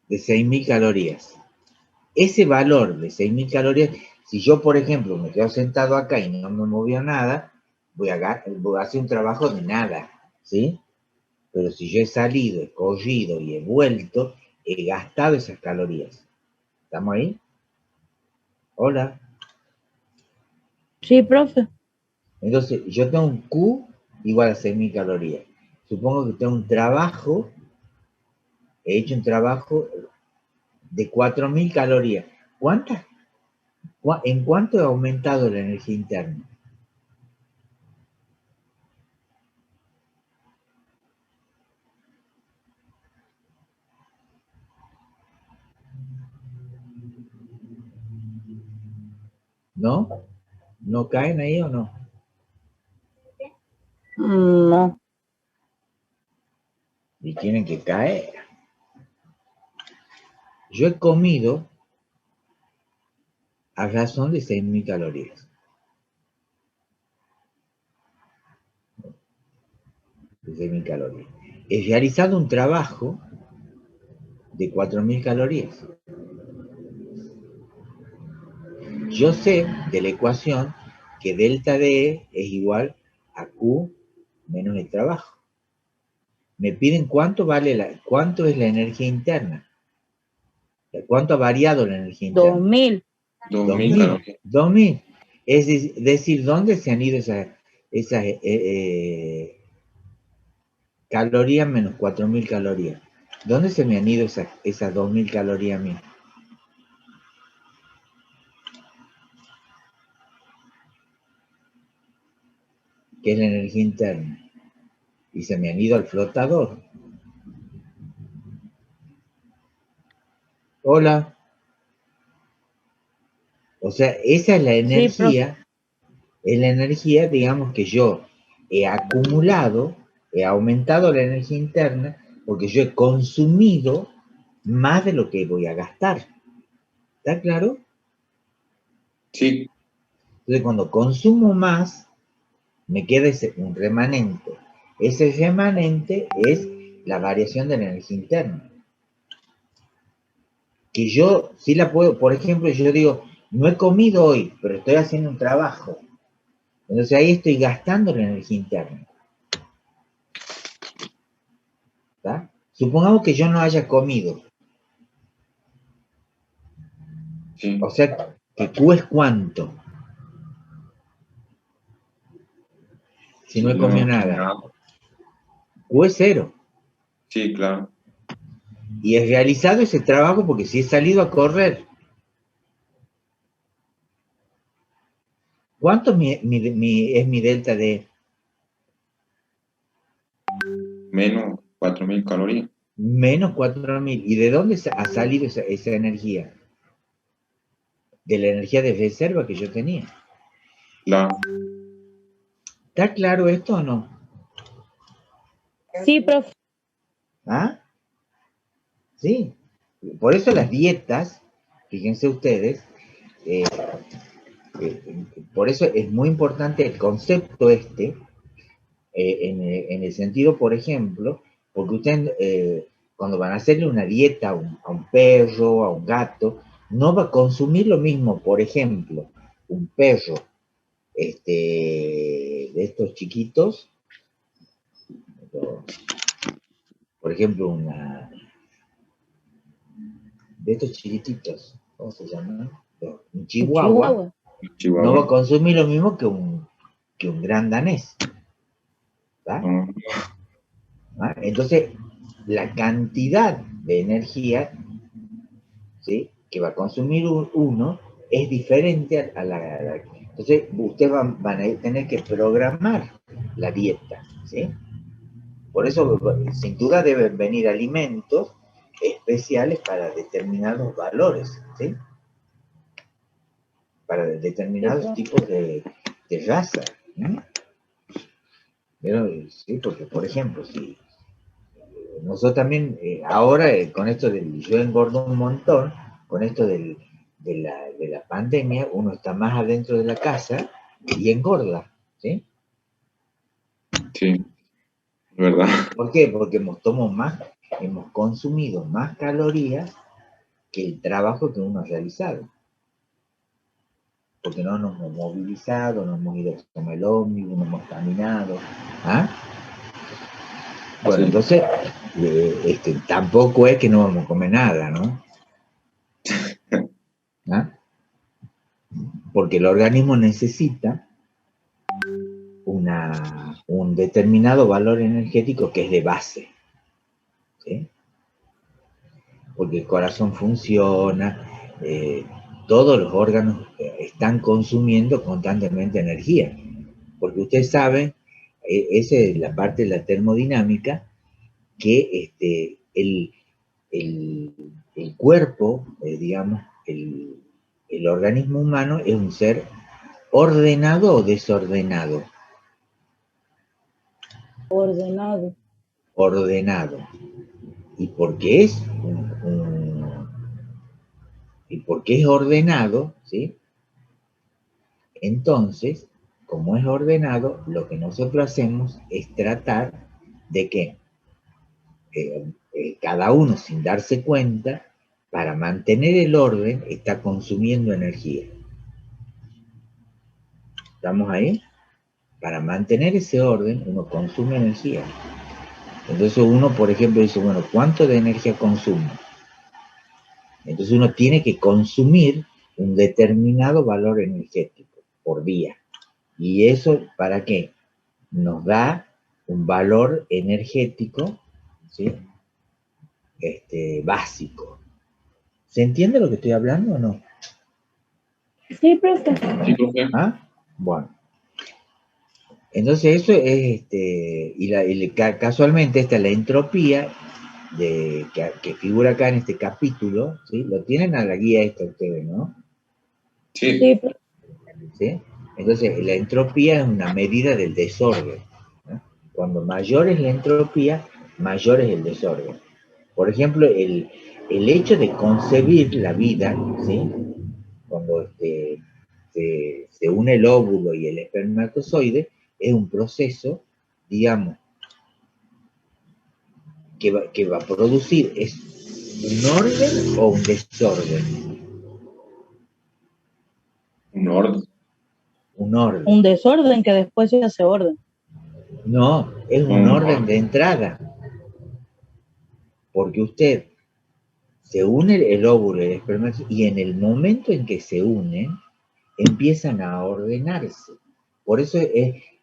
De 6.000 calorías. Ese valor de 6.000 calorías, si yo, por ejemplo, me quedo sentado acá y no me movió nada, voy a hacer un trabajo de nada, ¿sí? Pero si yo he salido, he corrido y he vuelto, he gastado esas calorías. ¿Estamos ahí? Hola. Sí, profe. Entonces, yo tengo un Q igual a 6.000 calorías. Supongo que tengo un trabajo, he hecho un trabajo de 4.000 calorías. ¿En cuánto he aumentado la energía interna? ¿No? ¿No caen ahí o no? No. Y tienen que caer. Yo he comido a razón de 6.000 calorías. De 6.000 calorías. He realizado un trabajo de 4.000 calorías. Yo sé de la ecuación que delta D es igual a Q menos el trabajo. Me piden cuánto es la energía interna. ¿Cuánto ha variado la energía interna? 2.000. 2.000 calorías. 2.000. Es decir, ¿dónde se han ido esas calorías menos 4.000 calorías? ¿Dónde se me han ido esas 2.000 calorías a mí? Que es la energía interna. Y se me han ido al flotador. Hola. O sea, esa es la energía, digamos, que yo he acumulado, he aumentado la energía interna, porque yo he consumido más de lo que voy a gastar. ¿Está claro? Sí, Entonces, cuando consumo más, me queda un remanente. Ese remanente es la variación de la energía interna. Que yo sí la puedo, por ejemplo, yo digo, no he comido hoy, pero estoy haciendo un trabajo. Entonces ahí estoy gastando la energía interna. ¿Está? Supongamos que yo no haya comido. sí. O sea, que Q es cuánto. Si no he comido nada. Q es 0. Sí, claro. Y he realizado ese trabajo porque si he salido a correr. ¿Cuánto es mi delta de Menos 4.000 calorías. menos 4.000? ¿Y de dónde ha salido esa energía? De la energía de reserva que yo tenía. Claro. ¿Está claro esto o no? Sí, profe. ¿Ah? Sí. Por eso las dietas, fíjense ustedes, por eso es muy importante el concepto en el sentido, por ejemplo, porque usted cuando van a hacerle una dieta a un perro, a un gato, no va a consumir lo mismo, por ejemplo, un perro de estos chiquitos, por ejemplo, de estos chiquititos, ¿cómo se llaman? Un chihuahua, Chihuahua. no va a consumir lo mismo que un gran danés. ¿Tá? ¿Ah? Entonces, la cantidad de energía, ¿sí?, que va a consumir uno es diferente a la. Entonces, ustedes van a tener que programar la dieta, ¿sí? Por eso, sin duda, deben venir alimentos especiales para determinados valores, ¿sí? Para determinados tipos de raza, ¿no? Pero, sí, porque, por ejemplo, si nosotros también, ahora con esto del yo engordo un montón, con esto de la pandemia, uno está más adentro de la casa y engorda, ¿sí? Sí, ¿verdad? ¿Por qué? Porque hemos consumido más calorías que el trabajo que uno ha realizado. Porque no nos hemos movilizado, no hemos ido a tomar el ómnibus, no hemos caminado. ¿Ah? Bueno, Sí. entonces, tampoco es que no vamos a comer nada, ¿no? ¿Ah? Porque el organismo necesita un determinado valor energético que es de base, ¿sí? Porque el corazón funciona, todos los órganos están consumiendo constantemente energía, porque ustedes saben, esa es la parte de la termodinámica, que el cuerpo, digamos, el organismo humano es un ser ordenado o desordenado. Ordenado. Ordenado. Y porque es ordenado, ¿sí? Entonces, como es ordenado, lo que nosotros hacemos es tratar de que cada uno, sin darse cuenta, para mantener el orden, está consumiendo energía. ¿Estamos ahí? Para mantener ese orden, uno consume energía. Entonces uno, por ejemplo, dice, bueno, ¿cuánto de energía consumo? Entonces uno tiene que consumir un determinado valor energético por día. ¿Y eso para qué? Nos da un valor energético, ¿sí?, básico. ¿Se entiende lo que estoy hablando o no? Sí, profe. Sí, profe. ¿Ah? Bueno. Entonces eso es, casualmente esta es la entropía que figura acá en este capítulo, ¿sí? Lo tienen a la guía esta ustedes, ¿no? Sí. Sí, profe. ¿Sí? Entonces la entropía es una medida del desorden, ¿no? Cuando mayor es la entropía, mayor es el desorden. Por ejemplo, el hecho de concebir la vida, ¿sí? Cuando se une el óvulo y el espermatozoide, es un proceso, digamos, que va a producir, ¿es un orden o un desorden? Un orden. Un orden. Un desorden que después se hace orden. No, es un orden de entrada. Porque usted se une el óvulo y el espermatozoide y en el momento en que se unen, empiezan a ordenarse. Por eso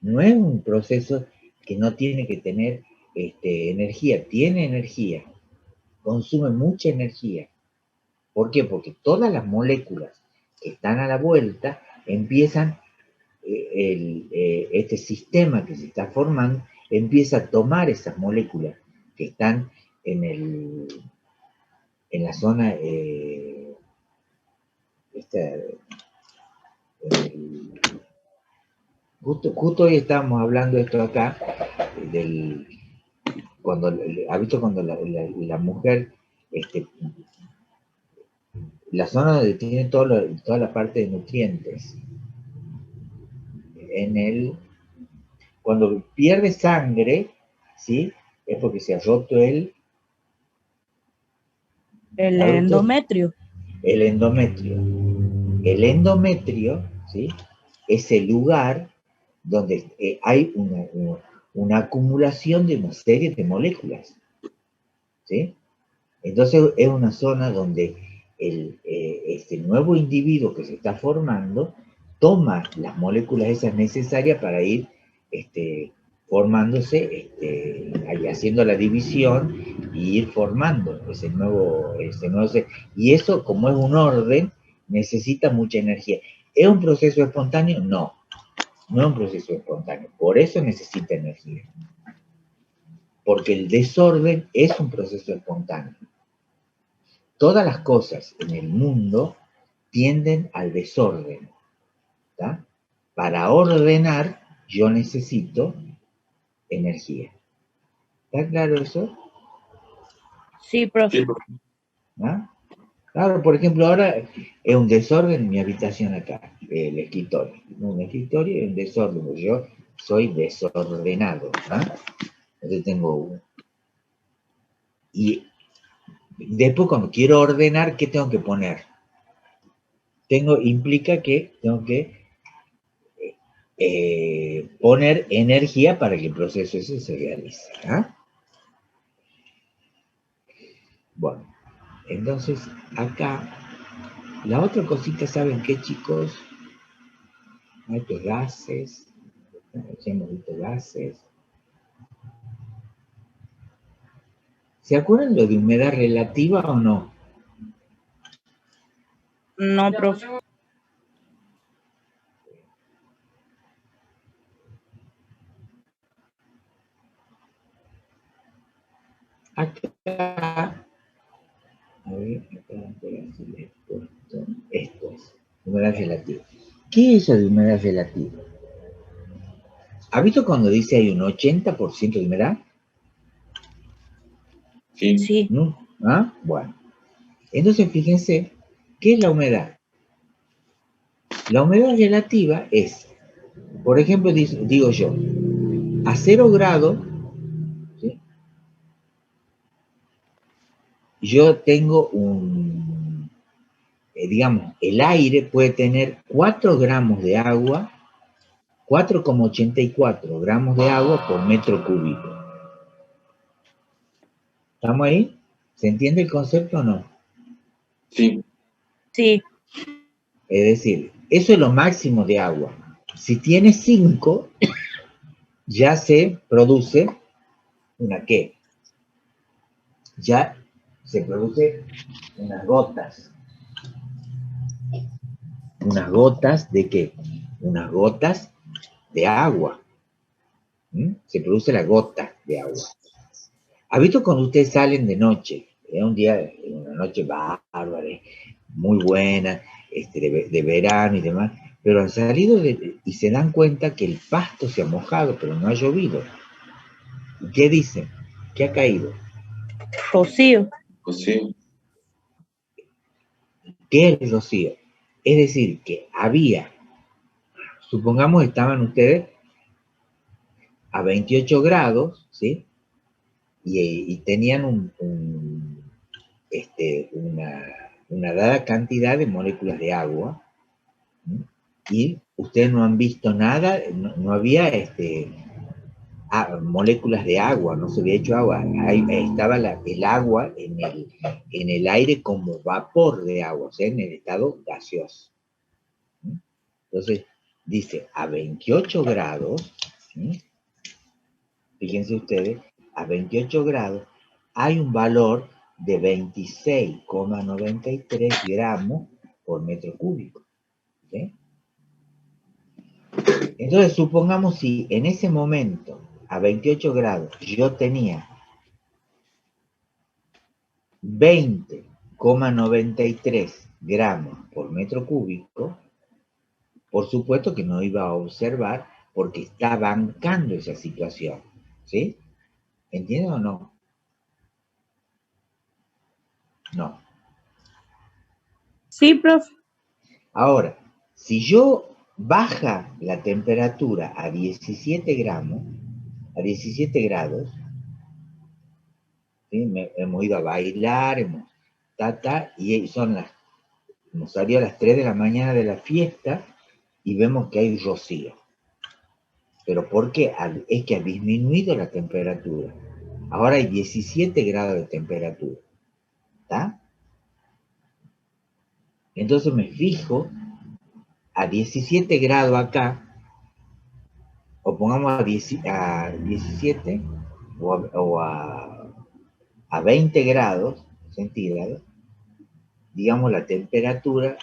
no es un proceso que no tiene que tener energía, tiene energía, consume mucha energía. ¿Por qué? Porque todas las moléculas que están a la vuelta empiezan, este sistema que se está formando, empieza a tomar esas moléculas que están en la zona, justo hoy estábamos hablando de esto acá, ¿ha visto cuando la mujer, la zona donde tiene toda la parte de nutrientes, cuando pierde sangre, ¿sí? Es porque se ha roto el endometrio. El endometrio. El endometrio, ¿sí? Es el lugar donde hay una acumulación de una serie de moléculas, ¿sí? Entonces es una zona donde este nuevo individuo que se está formando toma las moléculas esas necesarias para ir formándose, haciendo la división y ir formando ese nuevo ser. Y eso, como es un orden, necesita mucha energía. ¿Es un proceso espontáneo? No, no es un proceso espontáneo. Por eso necesita energía. Porque el desorden es un proceso espontáneo. Todas las cosas en el mundo tienden al desorden, ¿tá? Para ordenar, yo necesito energía. ¿Está claro eso? Sí, profe. ¿Ah? Claro, por ejemplo, ahora es un desorden en mi habitación acá, el escritorio. Un escritorio es un desorden, porque yo soy desordenado. ¿Ah? Entonces tengo y después cuando quiero ordenar, ¿qué tengo que poner? Implica que tengo que poner energía para que el proceso ese se realice. ¿Ah? Bueno, entonces acá, la otra cosita, ¿saben qué, chicos? Hay estos gases, hemos visto gases. ¿Se acuerdan lo de humedad relativa o no? No, profe. Acá, a ver, esto es humedad relativa. ¿Qué es eso de humedad relativa? ¿Ha visto cuando dice hay un 80% de humedad? Sí. ¿No? ¿Ah? Bueno. Entonces, fíjense, ¿qué es la humedad? La humedad relativa es, por ejemplo, digo yo, a 0 grados, ¿sí? Yo tengo digamos, el aire puede tener 4 gramos de agua, 4,84 gramos de agua por metro cúbico. ¿Estamos ahí? ¿Se entiende el concepto o no? Sí. Sí. Es decir, eso es lo máximo de agua. Si tiene 5, ya se produce una ¿qué? Ya se produce unas gotas. ¿Unas gotas de qué? Unas gotas de agua. Se produce la gota de agua. ¿Ha visto cuando ustedes salen de noche? Es un día, una noche bárbara, muy buena, de verano y demás, pero han salido y se dan cuenta que el pasto se ha mojado, pero no ha llovido. ¿Y qué dicen? ¿Qué ha caído? Rocío. Pues sí. ¿Qué es el rocío? Es decir, que había, supongamos estaban ustedes a 28 grados, ¿sí? Y tenían una dada cantidad de moléculas de agua, ¿sí? Y ustedes no han visto nada, no había moléculas de agua, no se había hecho agua, ahí estaba el agua en el aire como vapor de agua, o sea, en el estado gaseoso. Entonces, dice, a 28 grados, ¿sí? Fíjense ustedes, a 28 grados hay un valor de 26,93 gramos por metro cúbico, ¿sí? Entonces, supongamos si en ese momento, a 28 grados, yo tenía 20,93 gramos por metro cúbico, por supuesto que no iba a observar porque está bancando esa situación, ¿sí? ¿Entienden o no? No. Sí, profe. Ahora, si yo baja la temperatura a 17 gramos, a 17 grados, ¿sí? Hemos ido a bailar, y hemos salido a las 3 de la mañana de la fiesta y vemos que hay rocío. ¿Pero por qué? Es que ha disminuido la temperatura. Ahora hay 17 grados de temperatura. ¿Está? Entonces me fijo a 17 grados acá, o pongamos a 17 a 20 grados centígrados, digamos la temperatura,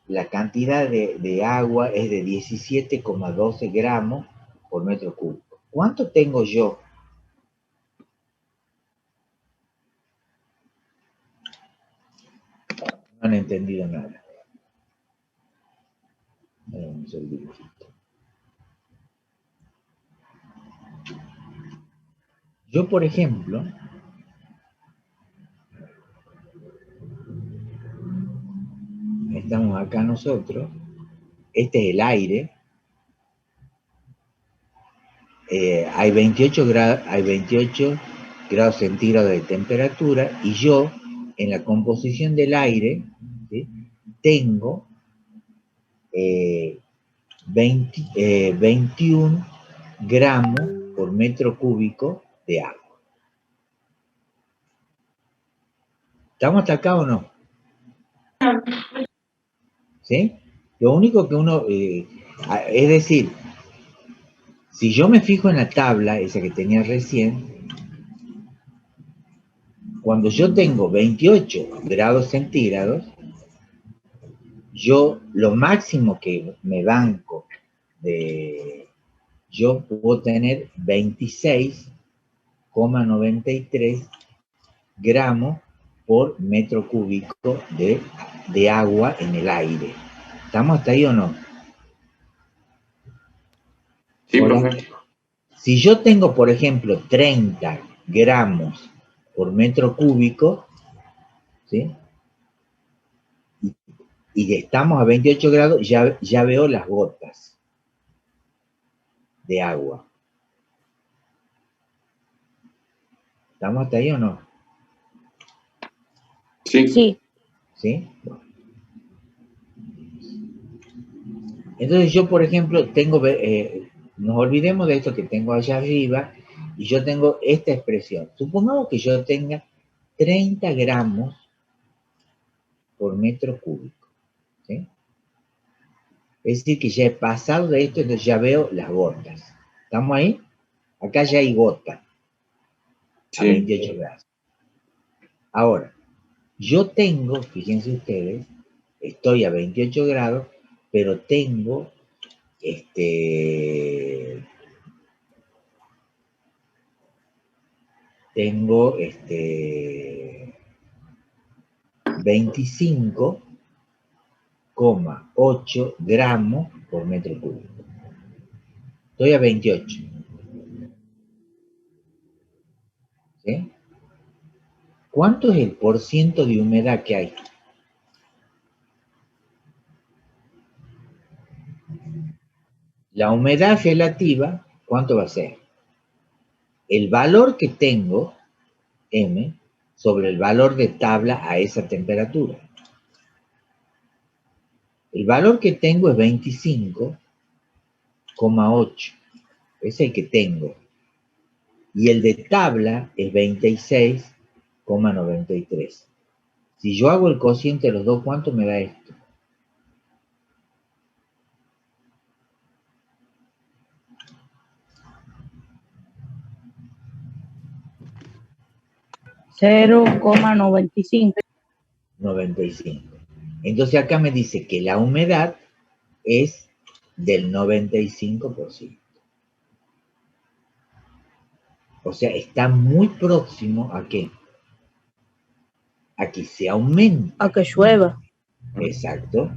la cantidad de agua es de 17,12 gramos por metro cúbico. ¿Cuánto tengo yo? No han entendido nada. Un segundito. Yo, por ejemplo, estamos acá nosotros, este es el aire, hay 28 grados centígrados de temperatura y yo en la composición del aire, ¿sí? Tengo 21 gramos por metro cúbico de agua. ¿Estamos hasta acá o no? ¿Sí? Lo único que uno, es decir, si yo me fijo en la tabla, esa que tenía recién, cuando yo tengo 28 grados centígrados, yo lo máximo que me banco yo puedo tener 26,93 gramos por metro cúbico de agua en el aire. ¿Estamos hasta ahí o no? Sí, Hola. profe. Si yo tengo, por ejemplo, 30 gramos por metro cúbico, ¿sí? Y estamos a 28 grados, ya veo las gotas de agua. ¿Estamos hasta ahí o no? Sí. Sí. ¿Sí? Bueno. Entonces yo, por ejemplo, nos olvidemos de esto que tengo allá arriba, y yo tengo esta expresión. Supongamos que yo tenga 30 gramos por metro cúbico, ¿sí? Es decir, que ya he pasado de esto, entonces ya veo las gotas. ¿Estamos ahí? Acá ya hay gotas a 28 grados. Ahora, yo tengo, fíjense ustedes, estoy a 28 grados, pero tengo 25,8 gramos por metro cúbico. Estoy a 28. ¿Sí? ¿Cuánto es el porciento de humedad que hay? la humedad relativa, ¿cuánto va a ser? El valor que tengo, M, sobre el valor de tabla a esa temperatura. El valor que tengo es 25,8. Es el que tengo. Y el de tabla es 26,93. Si yo hago el cociente de los dos, ¿cuánto me da esto? $0,95. 95. Entonces acá me dice que la humedad es del 95%. O sea, está muy próximo a qué? A que se aumente. A que llueva. Exacto.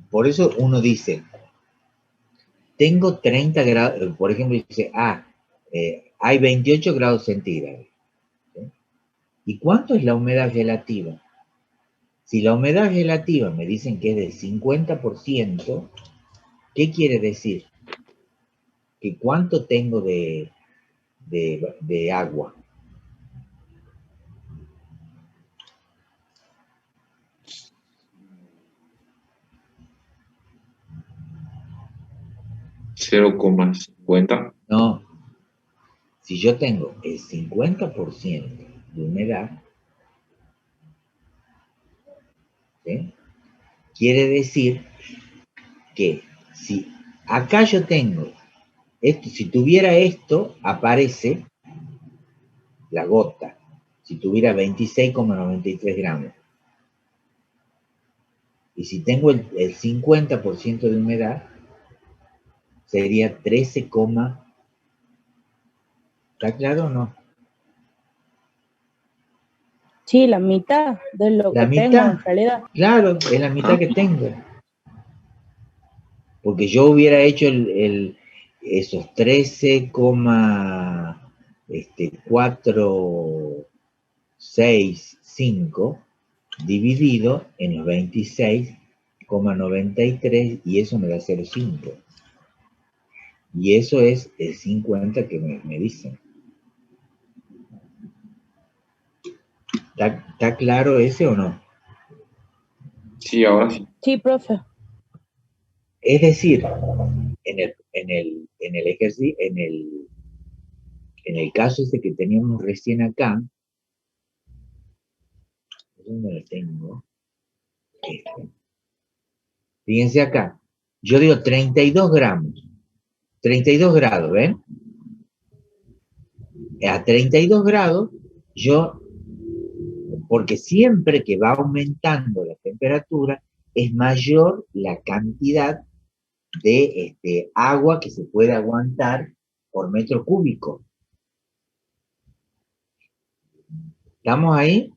Por eso uno dice, tengo 30 grados, por ejemplo, dice, hay 28 grados centígrados. ¿Sí? ¿Y cuánto es la humedad relativa? Si la humedad relativa me dicen que es del 50%, ¿qué quiere decir? Que cuánto tengo de agua. ¿0,50? No, si yo tengo el 50% de humedad, ¿sí? Quiere decir que si acá yo tengo esto, si tuviera esto, aparece la gota. Si tuviera 26,93 gramos. Y si tengo el 50% de humedad, sería 13, ¿está claro o no? Sí, la mitad de lo La que tengo mitad, en realidad. claro, es la mitad que tengo. Porque yo hubiera hecho esos 13,465 dividido en los 26,93 y eso me da 0,5. Y eso es el 50 que me dicen. ¿Está claro ese o no? Sí, ahora sí. Sí, profe. Es decir, en el ejercicio, en el caso ese que teníamos recién acá, ¿dónde lo tengo? Fíjense acá, yo digo 32 gramos, 32 grados, ¿ven? A 32 grados, porque siempre que va aumentando la temperatura, es mayor la cantidad de agua que se puede aguantar por metro cúbico. ¿Estamos ahí?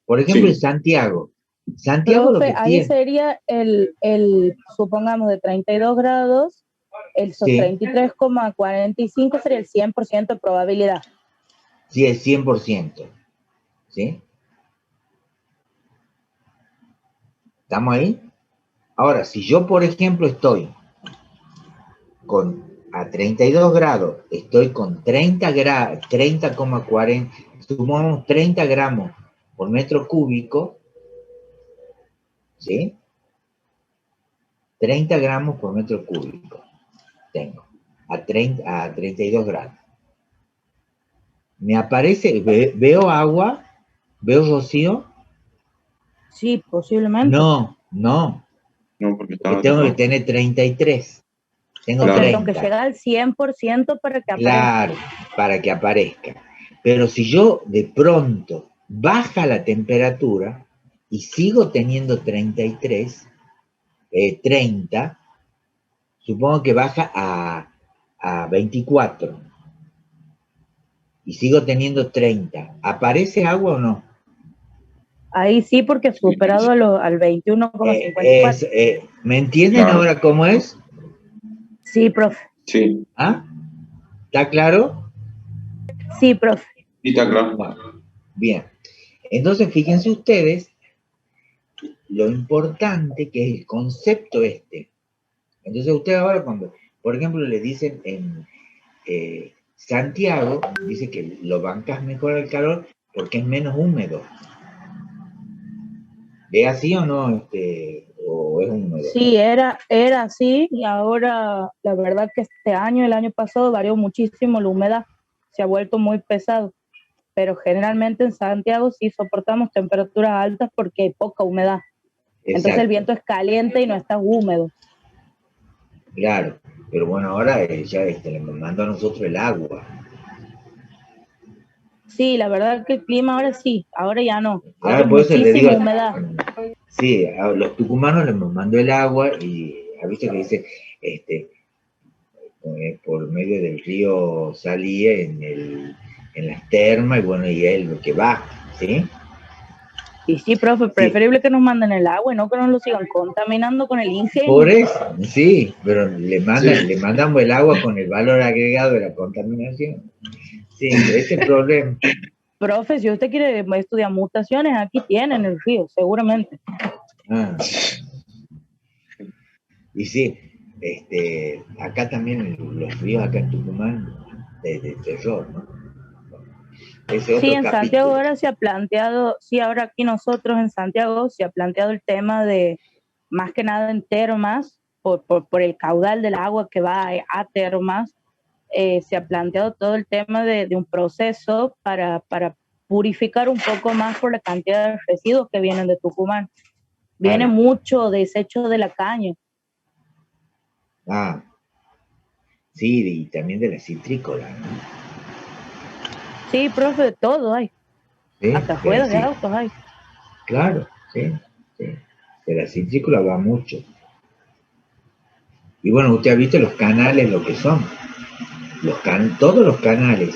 Por ejemplo, Sí. en Santiago. Santiago lo Profe, que ahí tiene... sería supongamos, de 32 grados, esos Sí. 33,45 sería el 100% de probabilidad. Sí, el 100%. ¿Sí? ¿Estamos ahí? Ahora, si yo, por ejemplo, estoy a 32 grados, estoy con 30,40, sumamos 30 gramos por metro cúbico, ¿sí? 30 gramos por metro cúbico tengo, a 32 grados. Me aparece, veo agua, veo rocío. Sí, posiblemente. No, No, porque porque estaba tengo que tapado. tener 33. Tengo O sea, Claro. tengo que 30. llegar al 100% para que aparezca. Claro, para que aparezca. Pero si yo de pronto baja la temperatura y sigo teniendo 33, 30, supongo que baja a 24 y sigo teniendo 30, ¿aparece agua o no? Ahí sí, porque superado al 21,54. ¿Me entienden Claro. ahora cómo es? Sí, profe. Sí, ¿Ah? ¿Está claro? Sí, profe. sí, está claro. Bueno, bien. Entonces, fíjense ustedes lo importante que es el concepto este. Entonces usted ahora cuando, por ejemplo, le dicen en Santiago, dice que lo bancas mejor al calor porque es menos húmedo. ¿Es así o no? ¿O es húmedo? Sí, era así y ahora la verdad que el año pasado varió muchísimo la humedad, se ha vuelto muy pesado, pero generalmente en Santiago sí soportamos temperaturas altas porque hay poca humedad. Entonces el Exacto, viento es caliente y no está húmedo. claro. Pero bueno, ahora ya le mandó a nosotros el agua. Sí, la verdad que el clima ahora sí, ahora ya no. Ahora Claro, hay por eso le digo, muchísima humedad. sí, a los tucumanos les mandó el agua y ha visto que dice, por medio del río Salía en las termas, y bueno, y es lo que va, ¿sí? Y sí, profe, Sí, preferible que nos manden el agua y no que nos lo sigan contaminando con el por ingenio. eso, sí, pero Sí. le mandamos el agua con el valor agregado de la contaminación. Sí, ese es el problema. Profe, si usted quiere estudiar mutaciones, aquí tienen el río, seguramente. Ah, y sí, acá también los ríos acá en Tucumán, de terror, ¿no? Ese Sí, otro en Santiago capítulo. ahora se ha planteado, sí, ahora aquí nosotros en Santiago se ha planteado el tema de, más que nada en termas, por el caudal del agua que va a termas, se ha planteado todo el tema de un proceso para purificar un poco más por la cantidad de residuos que vienen de Tucumán. Viene Claro. mucho desecho de la caña. Ah, sí, y también de la citrícola, ¿no? Sí, profe, de todo hay. Sí, Hasta de la ruedas de autos hay. claro, sí, sí. De la citrícola va mucho. Y bueno, usted ha visto los canales, lo que son. Todos los canales,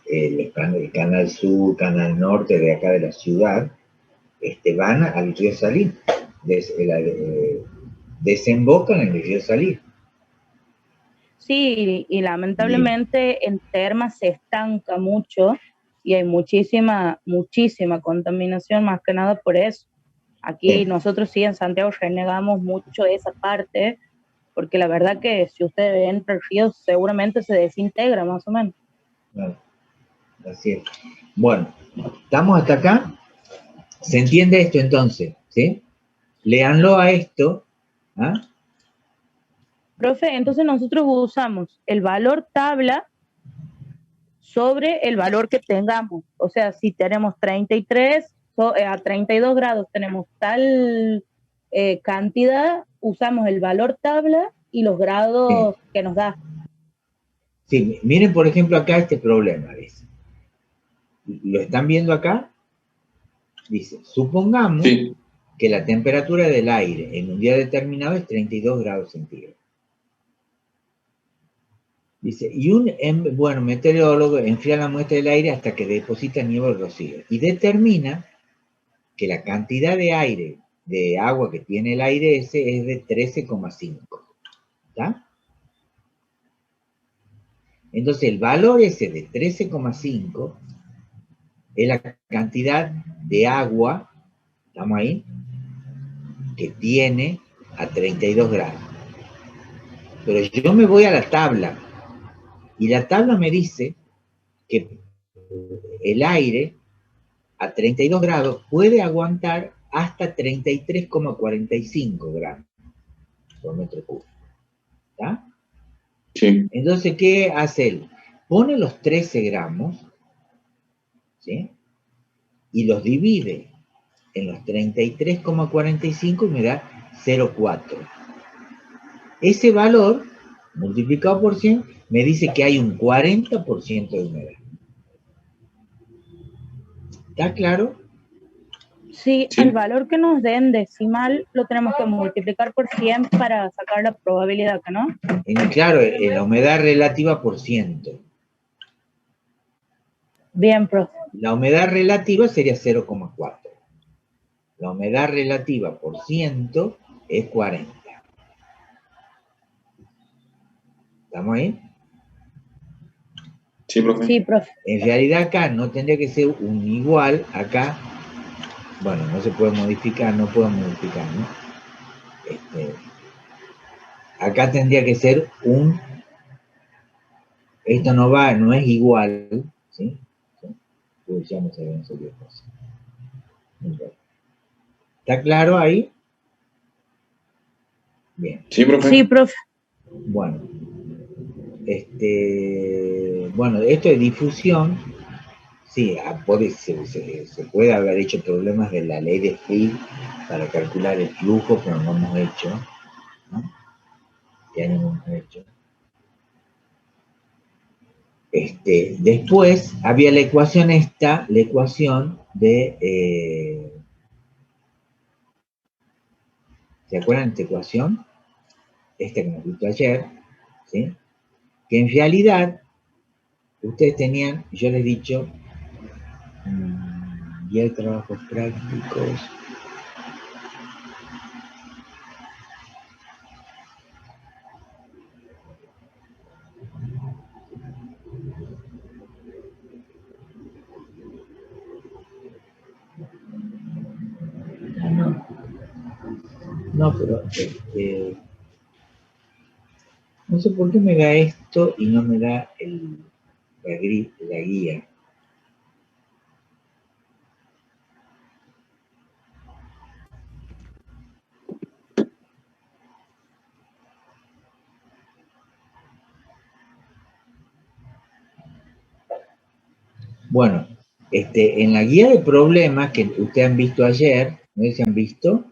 el canal sur, canal norte de acá de la ciudad, van al río Salín. Desembocan en el río Salín. Sí, y Y, lamentablemente en termas se estanca mucho y hay muchísima contaminación, más que nada por eso. Aquí nosotros sí en Santiago renegamos mucho esa parte, porque la verdad que si usted entra al río seguramente se desintegra más o menos. bueno, así es. Bueno, ¿estamos hasta acá? ¿Se entiende esto entonces? ¿Sí? Léanlo a esto. ¿Ah? Profe, entonces nosotros usamos el valor tabla sobre el valor que tengamos. O sea, si tenemos 33, a 32 grados tenemos tal cantidad, usamos el valor tabla y los grados que nos da. Sí, miren por ejemplo acá este problema, dice. ¿Lo están viendo acá? Dice, supongamos Sí. que la temperatura del aire en un día determinado es 32 grados centígrados. Dice, y un meteorólogo enfría la muestra del aire hasta que deposita nieve o rocío y determina que la cantidad de aire, de agua que tiene el aire ese es de 13,5. ¿Está? Entonces el valor ese de 13,5 es la cantidad de agua, ¿estamos ahí?, que tiene a 32 grados. Pero yo me voy a la tabla y la tabla me dice que el aire a 32 grados puede aguantar hasta 33,45 gramos por metro cúbico. ¿Está? Sí. Entonces, ¿qué hace él? Pone los 13 gramos, ¿sí?, y los divide en los 33,45 y me da 0,4. Ese valor, multiplicado por 100, me dice que hay un 40% de humedad. ¿Está claro? Sí, Sí. el valor que nos den decimal lo tenemos que multiplicar por 100 para sacar la probabilidad, ¿no? Claro, en la humedad relativa por ciento. Bien, profe. La humedad relativa sería 0,4. La humedad relativa por ciento es 40. ¿Estamos ahí? Sí, profe. Sí, profe. En realidad acá no tendría que ser un igual, acá, no se puede modificar, no puedo modificar, ¿no? acá tendría que ser esto no es igual, ¿sí? Pues ya no sabemos qué cosa. ¿Está claro ahí? Bien. Sí, profe. Sí, profe. Bueno, bueno, esto de difusión, sí, se puede haber hecho problemas de la ley de Fick para calcular el flujo, pero no hemos hecho, ¿no? Ya no hemos hecho. Después había la ecuación la ecuación de, ¿se acuerdan de esta ecuación? Esta que nos visto ayer, ¿sí? Que en realidad ustedes tenían, yo les he dicho, guía de trabajos prácticos. No, pero no sé por qué me da esto y no me da la guía. Bueno, en la guía de problemas que ustedes han visto ayer, no sé si han visto.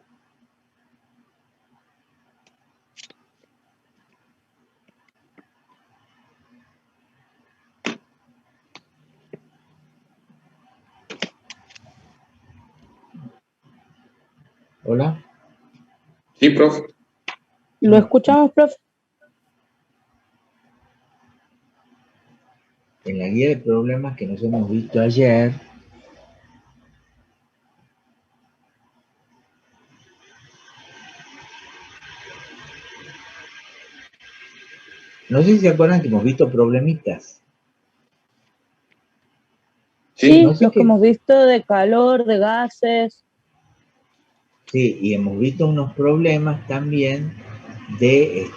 Hola. Sí, profe. ¿Lo escuchamos, profe? En la guía de problemas que nos hemos visto ayer, no sé si se acuerdan que hemos visto problemitas. Sí, No sé los que hemos visto de calor, de gases. Sí, y hemos visto unos problemas también de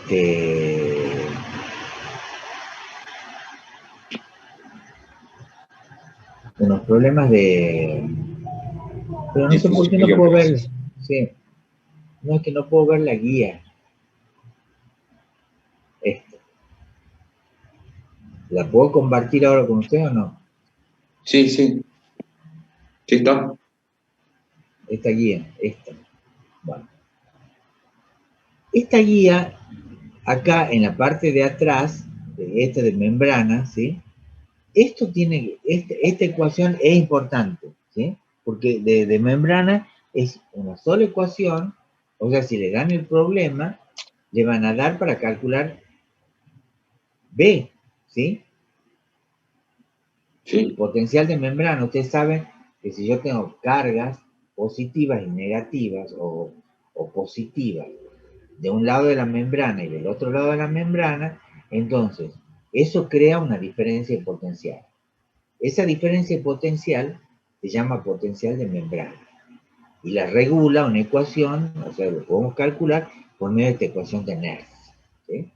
unos problemas de, pero no sé por qué no puedo ver, sí, no es que no puedo ver la guía. ¿La puedo compartir ahora con usted o no? Sí, sí. Sí está. Esta guía, esta. Bueno. Esta guía, acá en la parte de atrás, de membrana, ¿sí? Esta ecuación es importante, ¿sí? Porque de membrana es una sola ecuación, o sea, si le dan el problema, le van a dar para calcular B, ¿sí? Sí. El potencial de membrana, ustedes saben que si yo tengo cargas positivas y negativas o positivas de un lado de la membrana y del otro lado de la membrana, entonces eso crea una diferencia de potencial. Esa diferencia de potencial se llama potencial de membrana y la regula una ecuación, o sea, lo podemos calcular por medio de esta ecuación de Nernst, ¿sí?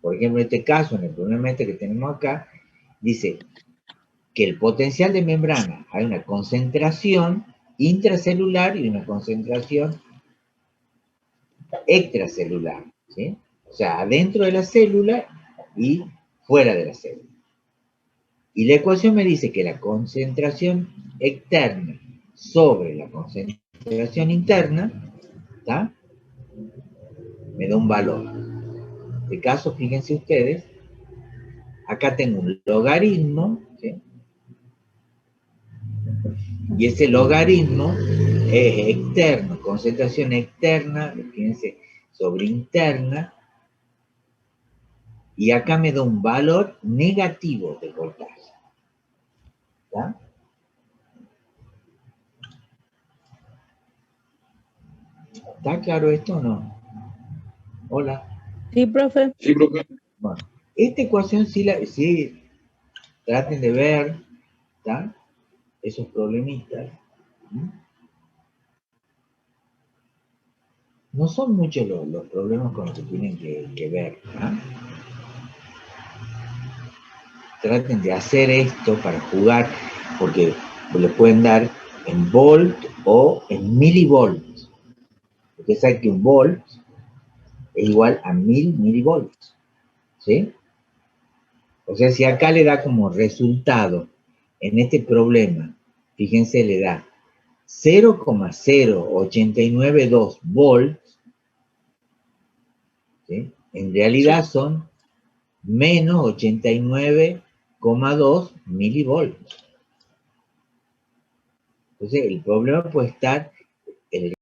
Por ejemplo, en este caso, en el problema que tenemos acá, dice que el potencial de membrana hay una concentración intracelular y una concentración extracelular, ¿sí? O sea, adentro de la célula y fuera de la célula. Y la ecuación me dice que la concentración externa sobre la concentración interna, ¿está? Me da un valor. En este caso, fíjense ustedes, acá tengo un logaritmo, ¿sí? Y ese logaritmo es externo, concentración externa, fíjense, sobre interna, y acá me da un valor negativo de voltaje. ¿Está? ¿Está claro esto o no? Hola. Sí, profe. Sí, profe. Bueno, esta ecuación sí traten de ver, ¿está? Esos problemitas. No son muchos los problemas con los que tienen que ver, ¿no? Traten de hacer esto para jugar, porque les pueden dar en volt o en milivolts. Usted sabe que un volt es igual a 1000 milivolts, ¿sí? O sea, si acá le da como resultado en este problema, fíjense, le da 0,0892 volts, ¿sí? En realidad son menos 89,2 milivolts. Entonces, el problema puede estar